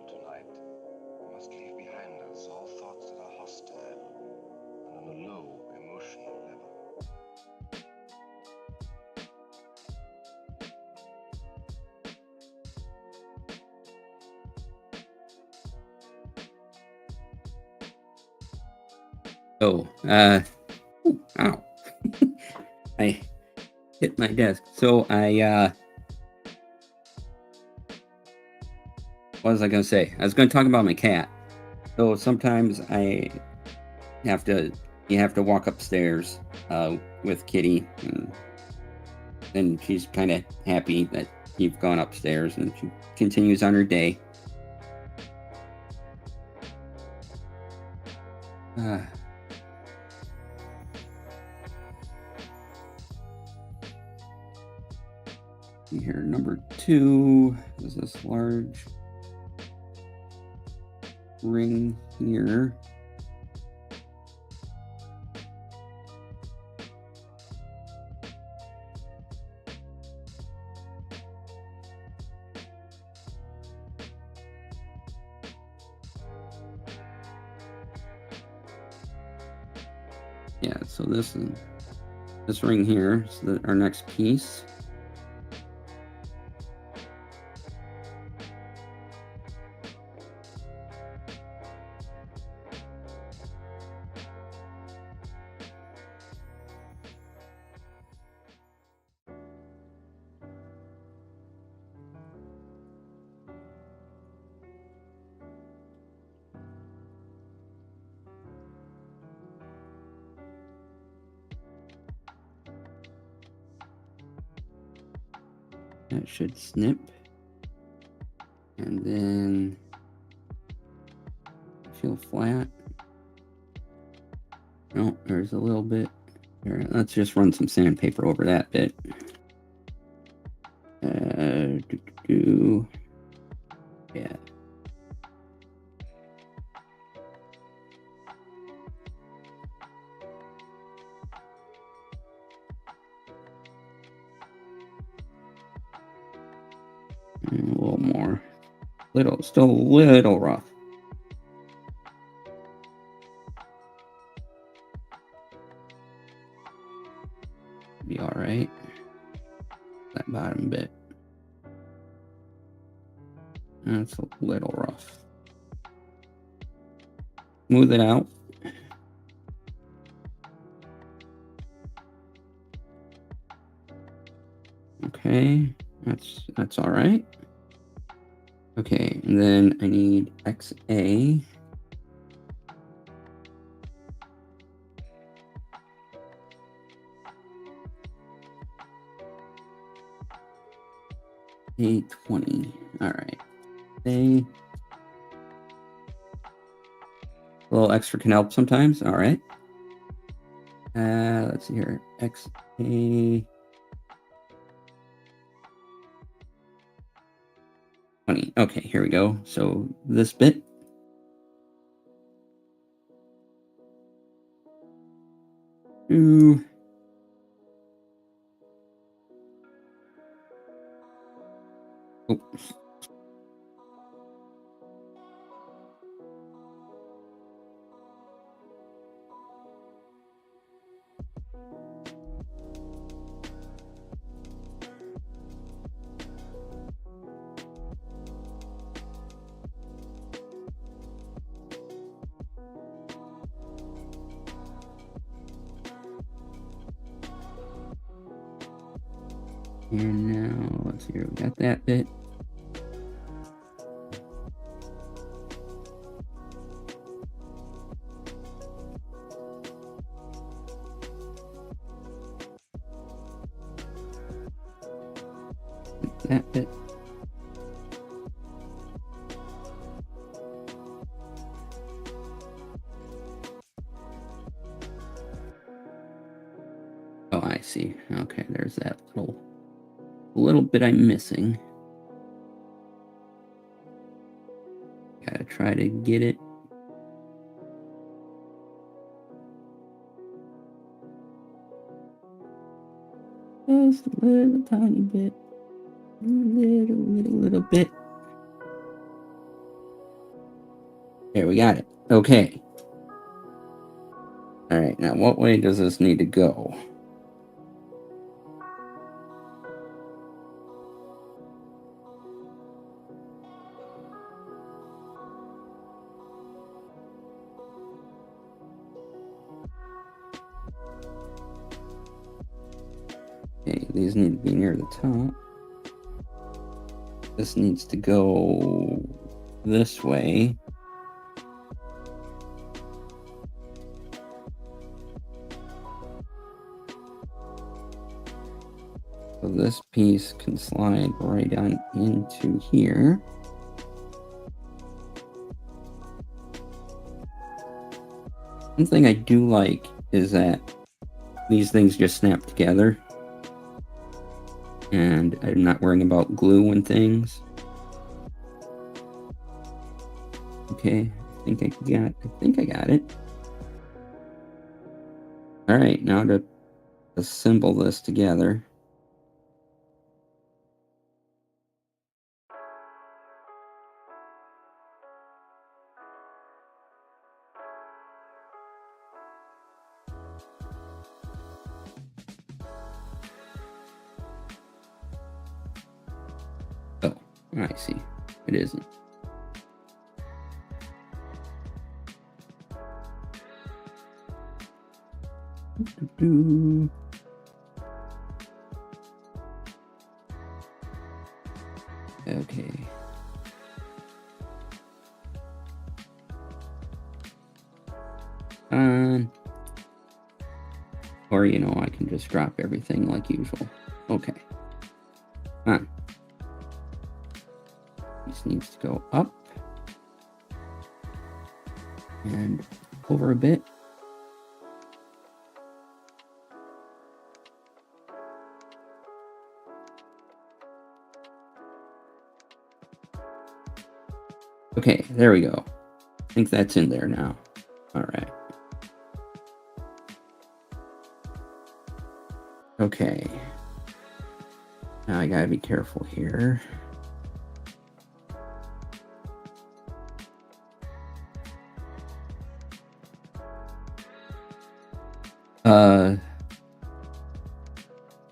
Tonight, we must leave behind us all thoughts that are hostile and on a low emotional level. Oh, ow. I hit my desk. So what was I gonna say? I was gonna talk about my cat. So sometimes you have to walk upstairs with Kitty, and she's kind of happy that you've gone upstairs, and she continues on her day. Here, number 2 is this large ring here. Yeah, so this ring here is our next piece. That should snip. And then feel flat. No, there's a little bit. Here, let's just run some sandpaper over that bit. Yeah. And a little more. Still a little rough. Be alright. That bottom bit. That's a little rough. Smooth it out. Okay, that's all right. Okay, and then I need XA. A20. All right. A little extra can help sometimes. All right. Let's see here. XA 20. Okay, here we go. So this bit. Ooh. Oh. And now, let's see here, we got that bit. That bit. Oh, I see. Okay, there's that little bit I'm missing. Gotta try to get it. Just a little tiny bit. Little bit. There, we got it. Okay. All right, now what way does this need to go? Okay, these need to be near the top. This needs to go this way. So this piece can slide right on into here. One thing I do like is that these things just snap together. And I'm not worrying about glue and things. Okay, I think I got it. All right, now to assemble this together. Oh, I see. It isn't. Okay. Or, I can just drop everything like usual. Okay. This needs to go up. And over a bit. Okay, there we go. I think that's in there now. All right. Okay. Now I gotta be careful here.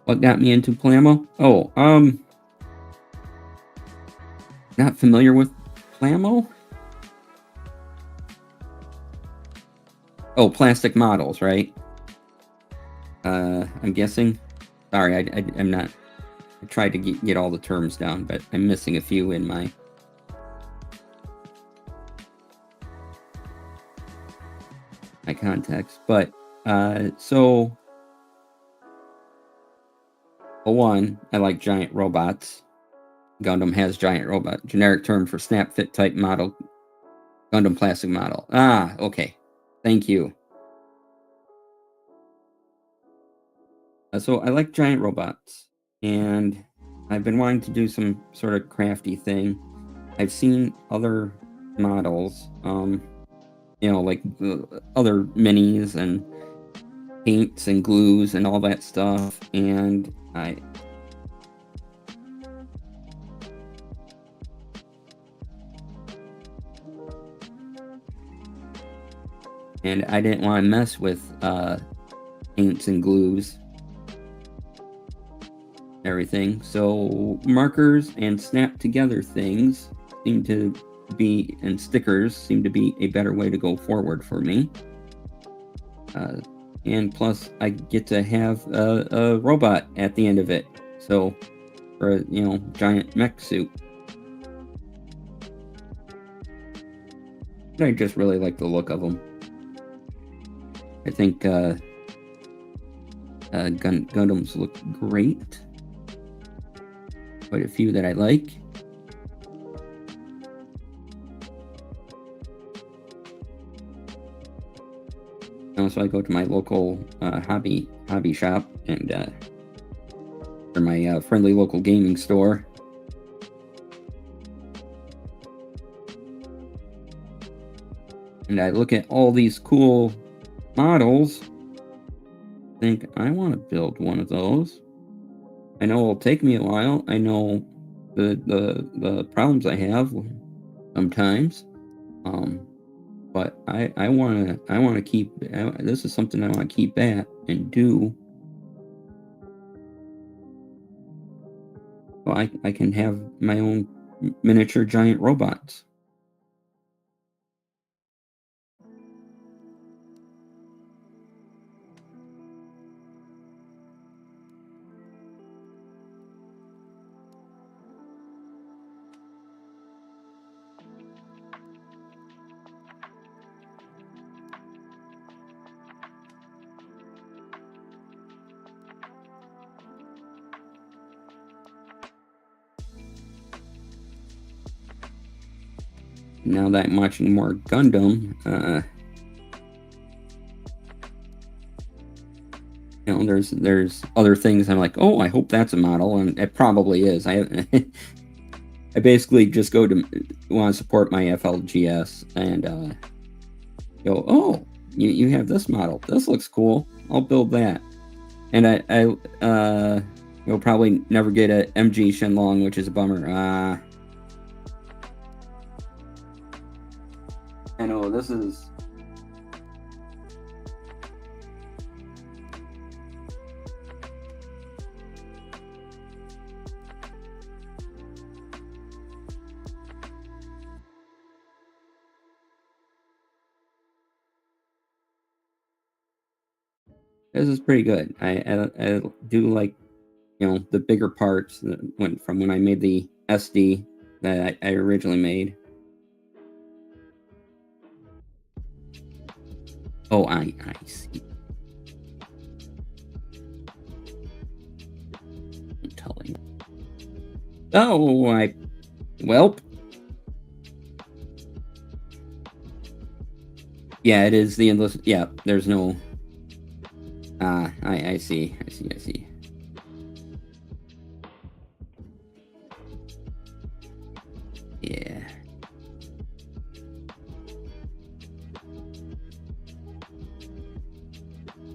What got me into Plamo? Oh, not familiar with Plamo? Oh, plastic models, right? I'm guessing. Sorry, I'm not. I tried to get all the terms down, but I'm missing a few in my context. But so for one, I like giant robots. Gundam has giant robot. Generic term for snap fit type model. Gundam plastic model. Ah, okay. Thank you. So I like giant robots, and I've been wanting to do some sort of crafty thing. I've seen other models, like other minis and paints and glues and all that stuff, and I didn't want to mess with paints and glues, everything. So markers and snap together things seem to be, and stickers seem to be a better way to go forward for me. And plus, I get to have a robot at the end of it. So, for a giant mech suit. I just really like the look of them. I think Gundams look great. Quite a few that I like. So I go to my local hobby shop and or my friendly local gaming store. And I look at all these cool models. Think I want to build one of those. I know it'll take me a while. I know the problems I have sometimes. But I want to keep. This is something I want to keep at and do. So I can have my own miniature giant robots. Now that I'm watching more Gundam, there's other things I'm like, oh, I hope that's a model, and it probably is. I basically just want to support my FLGS and go, oh, you have this model. This looks cool. I'll build that. And you'll probably never get a MG Shenlong, which is a bummer. I know, this is... This is pretty good. I do like, the bigger parts that went from when I made the SD that I originally made. Oh, I see. I'm telling. Oh, welp. Yeah, it is the endless. Yeah, there's no. I see. Yeah.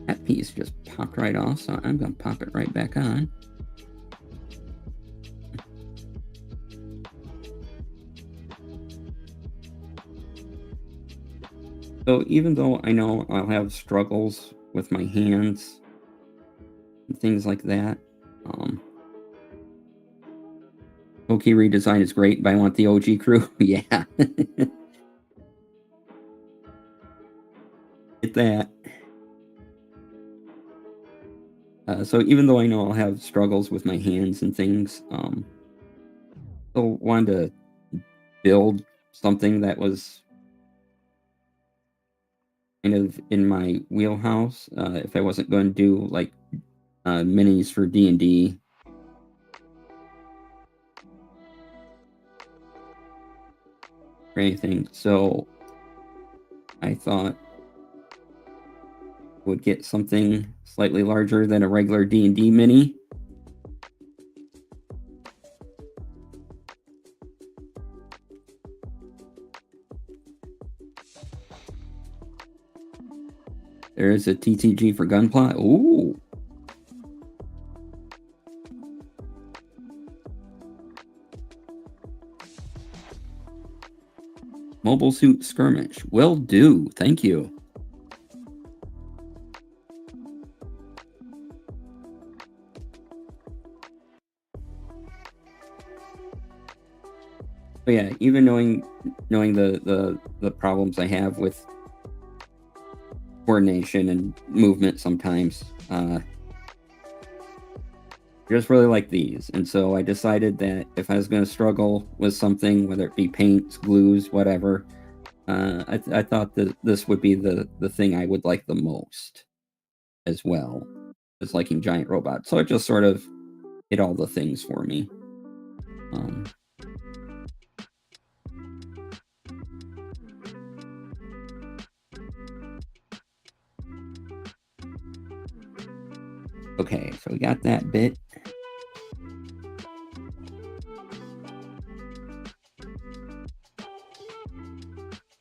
That piece just popped right off, so I'm gonna pop it right back on. So even though I know I'll have struggles with my hands and things like that, Pokey redesign is great, but I want the OG crew. Yeah. Get that. So even though I know I'll have struggles with my hands and things, still wanted to build something that was kind of in my wheelhouse. If I wasn't going to do like minis for D&D. Or anything, so I thought I would get something slightly larger than a regular D&D mini. There is a TTG for Gunpla. Ooh. Mobile Suit Skirmish. Will do. Thank you. But yeah, even knowing the problems I have with coordination and movement sometimes, I just really like these. And so I decided that if I was going to struggle with something, whether it be paints, glues, whatever, I thought that this would be the thing I would like the most as well as liking giant robots. So it just sort of hit all the things for me. Okay, so we got that bit.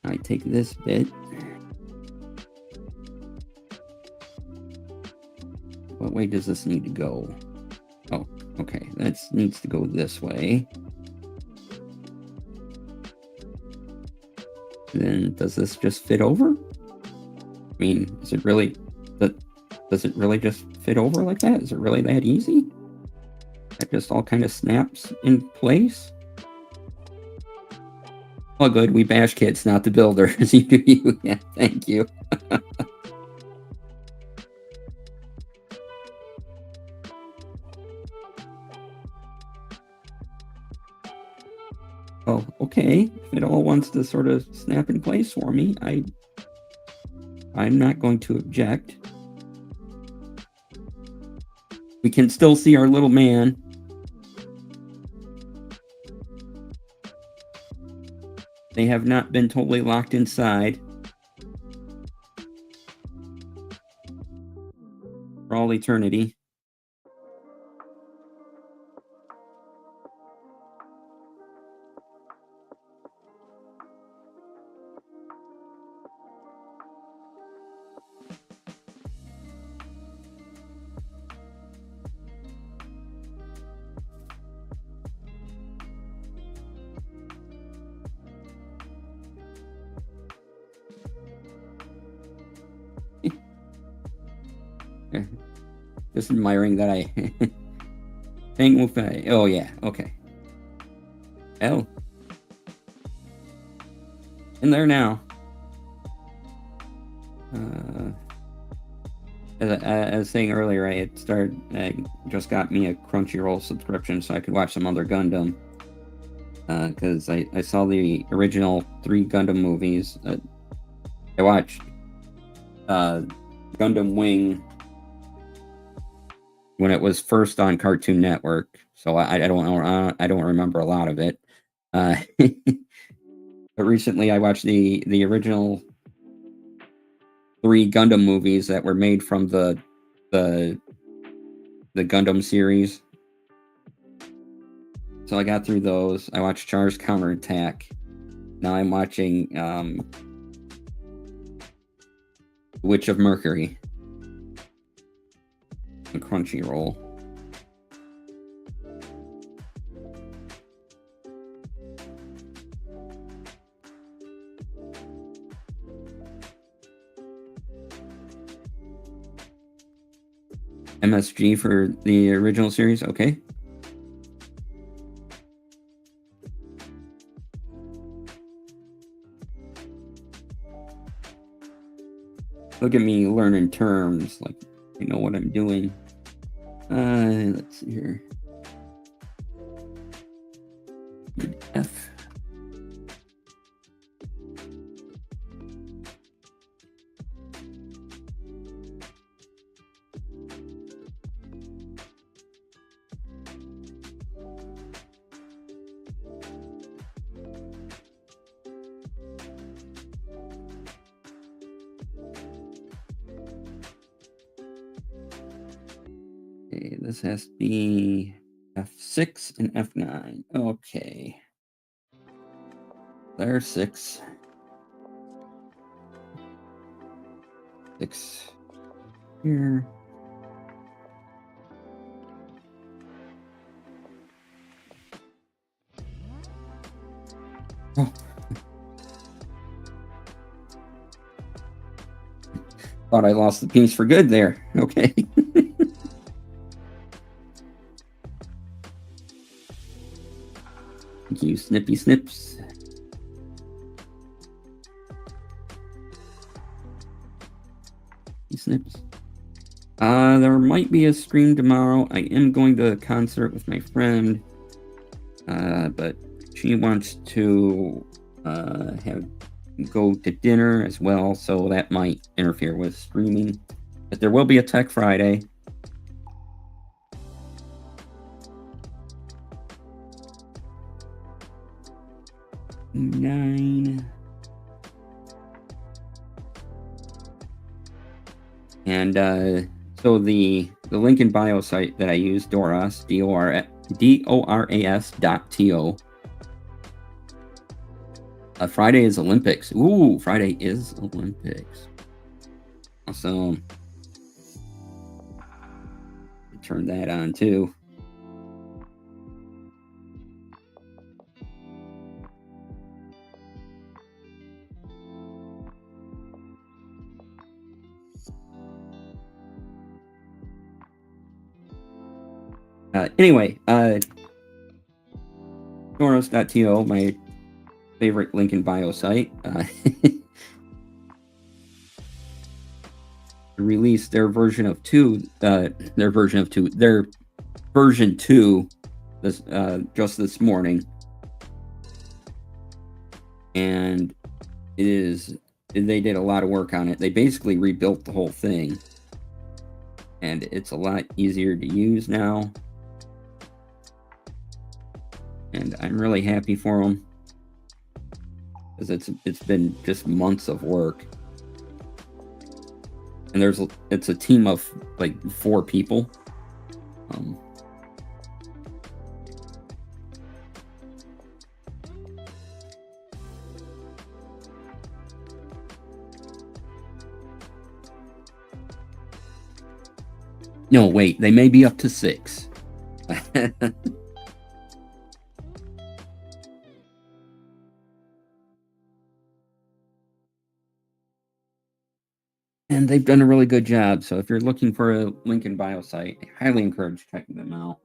I take this bit. What way does this need to go? Oh, okay, that needs to go this way. Then does this just fit over? I mean, is it really does it really just fit over like that? Is it really that easy? That just all kind of snaps in place? Well, good. We bash kids, not the builders. You do you. Yeah, thank you. Oh, okay. If it all wants to sort of snap in place for me, I'm not going to object. We can still see our little man. They have not been totally locked inside for all eternity. Just admiring that I Hang Wufei. Oh yeah, okay. Oh. In there now. As I was saying earlier, I just got me a Crunchyroll subscription so I could watch some other Gundam. Because I saw the original 3 Gundam movies. I watched Gundam Wing when it was first on Cartoon Network, so I don't know. I don't remember a lot of it. But recently, I watched the original 3 Gundam movies that were made from the Gundam series. So I got through those. I watched Char's Counterattack. Now I'm watching Witch of Mercury on Crunchyroll. MSG for the original series. Okay. Look at me learning terms, like I know what I'm doing. Let's see here. F. Okay, this has to be F6 and F9. Okay. There's 6. 6 here. Oh. Thought I lost the piece for good there. Okay. Thank you, Snippy Snips. Snips. There might be a stream tomorrow. I am going to a concert with my friend, but she wants to go to dinner as well, so that might interfere with streaming. But there will be a Tech Friday. Nine. And so the link in bio site that I use, doras, DORAS.to. Friday is Olympics. Ooh, Friday is Olympics. Awesome. Turn that on too. Anyway, doras.to, my favorite link in bio site, released their version 2 this just this morning, and they did a lot of work on it. They basically rebuilt the whole thing, and it's a lot easier to use now, and I'm really happy for them, because it's been just months of work. And it's a team of like 4 people. No, wait, they may be up to 6. And they've done a really good job. So if you're looking for a link in bio site, I highly encourage checking them out.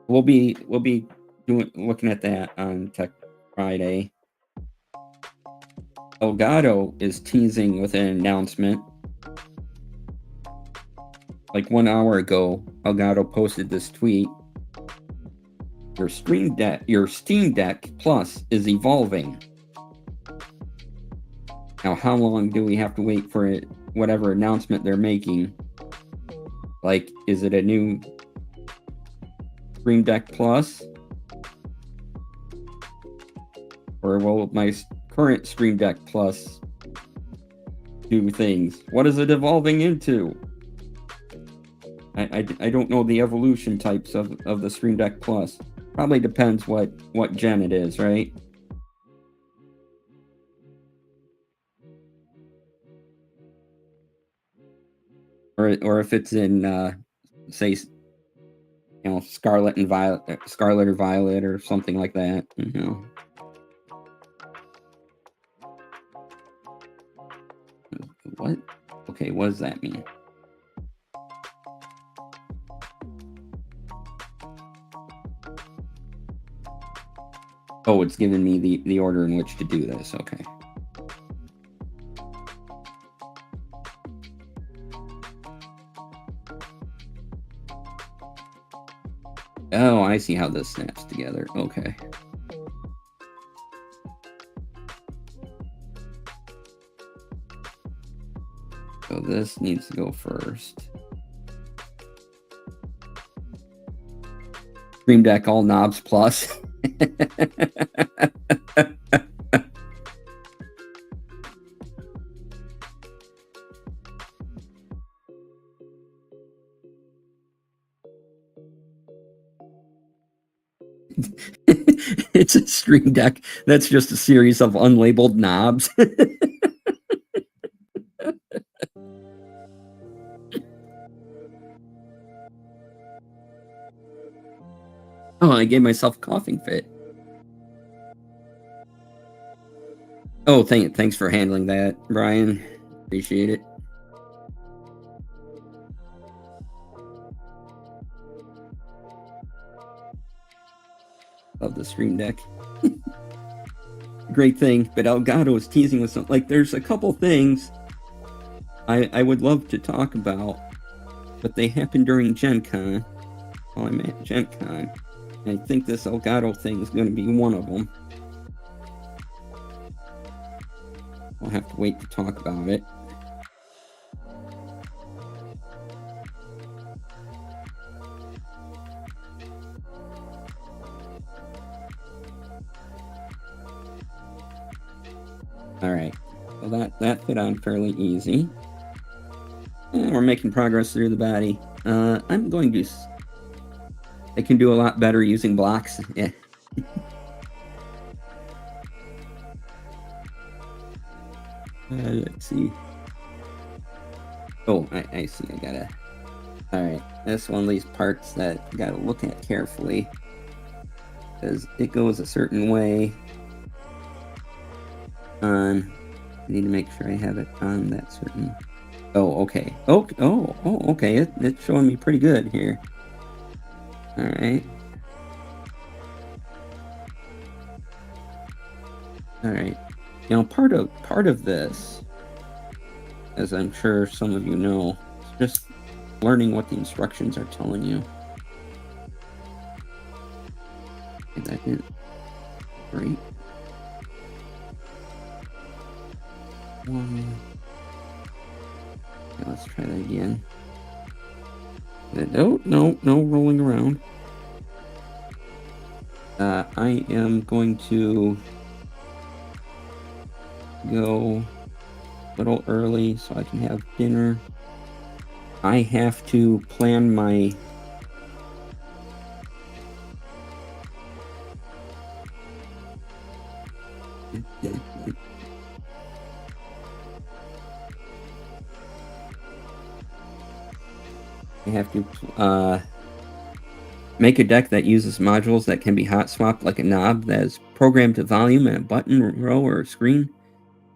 We'll be looking at that on Tech Friday. Elgato is teasing with an announcement. Like 1 hour ago, Elgato posted this tweet. Your Steam Deck Plus is evolving. Now, how long do we have to wait for it? Whatever announcement they're making? Like, is it a new Stream Deck Plus? Or will my current Stream Deck Plus do things? What is it evolving into? I don't know the evolution types of the Stream Deck Plus. Probably depends what gen it is, right? Or if it's in say, Scarlet or Violet or something like that, What? Okay, what does that mean? Oh, it's giving me the order in which to do this. Okay. Oh, I see how this snaps together. Okay. So this needs to go first. Stream Deck all knobs plus. It's a Stream Deck that's just a series of unlabeled knobs. Oh, I gave myself a coughing fit. Oh, thanks for handling that, Brian. Appreciate it. Love the Stream Deck. Great thing, but Elgato is teasing with something. Like, there's a couple things I would love to talk about, but they happen during Gen Con. While I'm at Gen Con. I think this Elgato thing is going to be one of them. I'll have to wait to talk about it. Alright, so that fit on fairly easy. And we're making progress through the body. I'm going to... I can do a lot better using blocks. Yeah. Let's see. Oh, I see. I gotta... Alright, that's one of these parts that I gotta look at carefully. Because it goes a certain way. I need to make sure I have it on that certain... Oh, okay. Oh, okay. It's showing me pretty good here. Alright. Alright. You know, part of this, as I'm sure some of you know, is just learning what the instructions are telling you. And that didn't... Great. One... Okay, let's try that again. No, rolling around. I am going to go a little early so I can have dinner. I have to plan my... I have to make a deck that uses modules that can be hot swapped, like a knob that is programmed to volume and a button, row, or a screen,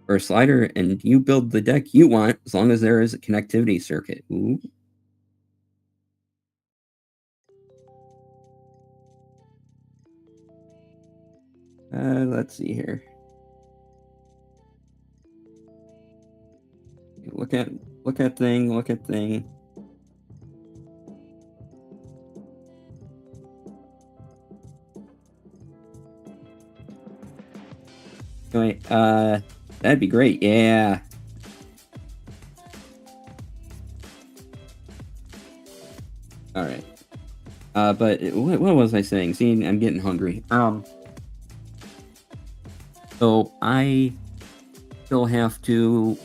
or a slider, and you build the deck you want as long as there is a connectivity circuit. Ooh. Let's see here. Look at thing. Anyway, that'd be great. Yeah. All right. But what was I saying? See, I'm getting hungry. So I still have to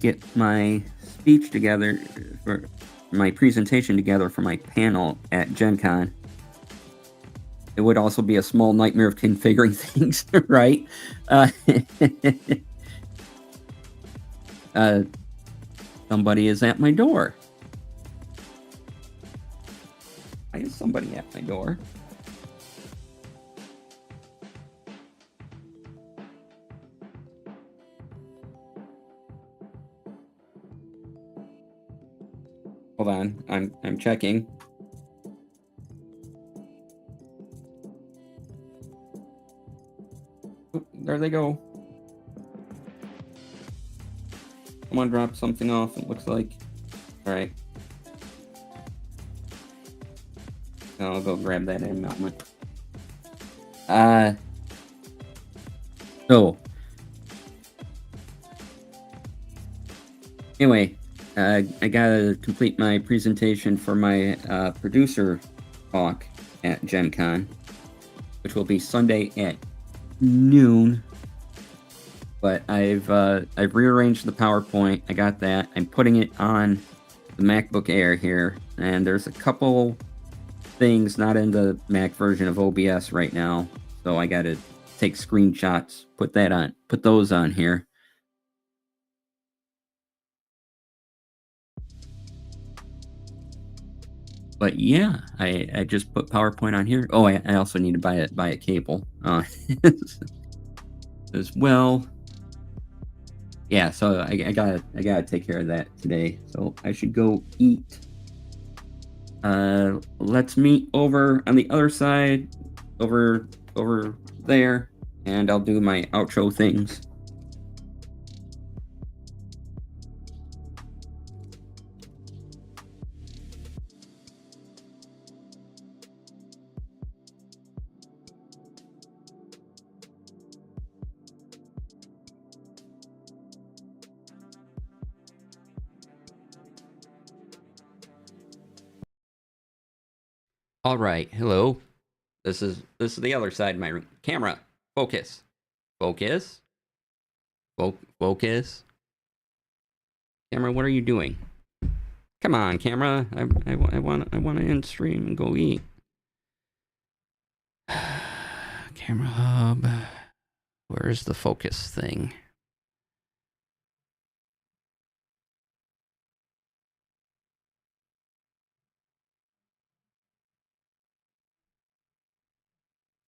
get my speech together for my presentation together for my panel at Gen Con. It would also be a small nightmare of configuring things, right? Somebody is at my door. Why is somebody at my door? Hold on, I'm checking. there they go. Someone dropped something off, it looks like. Alright. I'll go grab that in a moment. So. Anyway, I gotta complete my presentation for my producer talk at Gen Con, which will be Sunday at noon. But I've rearranged the PowerPoint. I got that. I'm putting it on the MacBook Air here, and there's a couple things not in the Mac version of OBS right now, so I gotta take screenshots, put those on here. But yeah, I just put PowerPoint on here. Oh, I also need to buy a cable as well. Yeah, so I gotta take care of that today. So I should go eat. Let's meet over on the other side, over there, and I'll do my outro things. All right, hello. This is the other side of my room. Camera, focus, focus, focus. Camera, what are you doing? Come on, camera. I want to end stream and go eat. Camera hub. Where's the focus thing?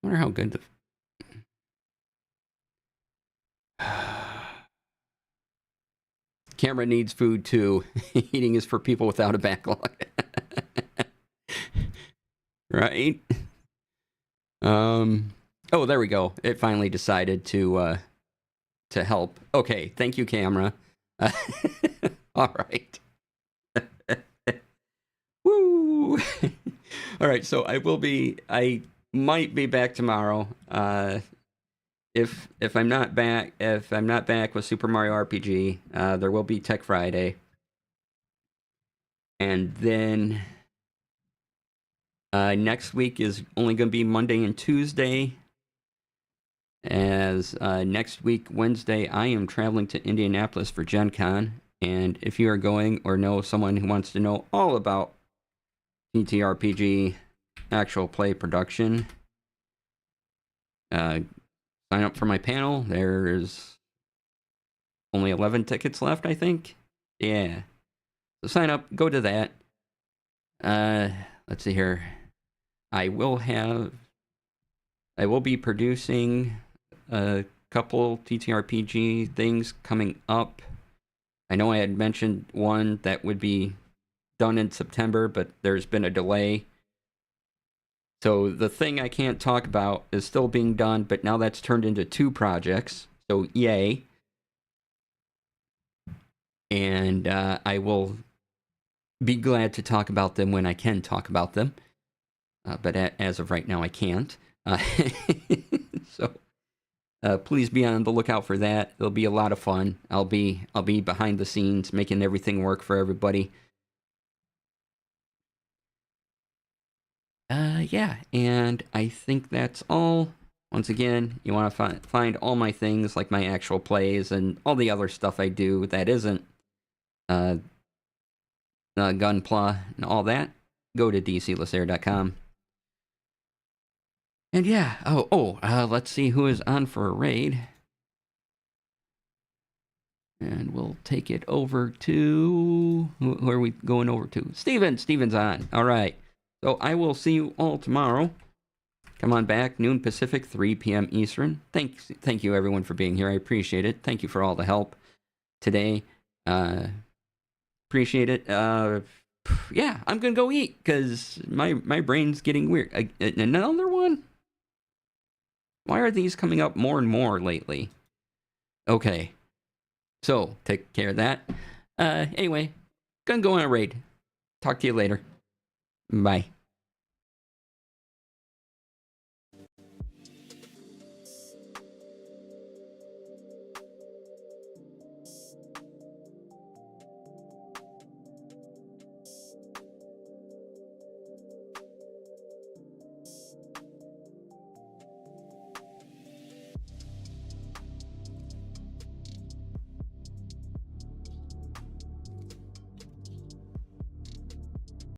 I wonder how good the camera needs food too. Eating is for people without a backlog. Right? Oh, there we go. It finally decided to help. Okay, thank you, camera. All right. Woo! All right, so I might be back tomorrow. If I'm not back with Super Mario RPG, there will be Tech Friday. And then next week is only going to be Monday and Tuesday. As next week, Wednesday, I am traveling to Indianapolis for Gen Con. And if you are going or know someone who wants to know all about TTRPG actual play production, sign up for my panel. There's only 11 tickets left, I think. Yeah. So sign up, go to that. Let's see here. I will be producing a couple TTRPG things coming up. I know I had mentioned one that would be done in September, but there's been a delay. So the thing I can't talk about is still being done, but now that's turned into 2 projects. So yay. And I will be glad to talk about them when I can talk about them. But as of right now, I can't. So please be on the lookout for that. It'll be a lot of fun. I'll be behind the scenes making everything work for everybody. Yeah, and I think that's all. Once again, you want to find all my things, like my actual plays and all the other stuff I do that isn't Gunpla and all that, go to dclasair.com. And yeah, let's see who is on for a raid. And we'll take it over to... Who are we going over to? Steven's on. All right. So I will see you all tomorrow. Come on back, noon Pacific, 3 p.m. Eastern. Thank you, everyone, for being here. I appreciate it. Thank you for all the help today. Appreciate it. Yeah, I'm going to go eat because my brain's getting weird. Another one? Why are these coming up more and more lately? Okay. So, take care of that. Anyway, gonna go on a raid. Talk to you later. Bye.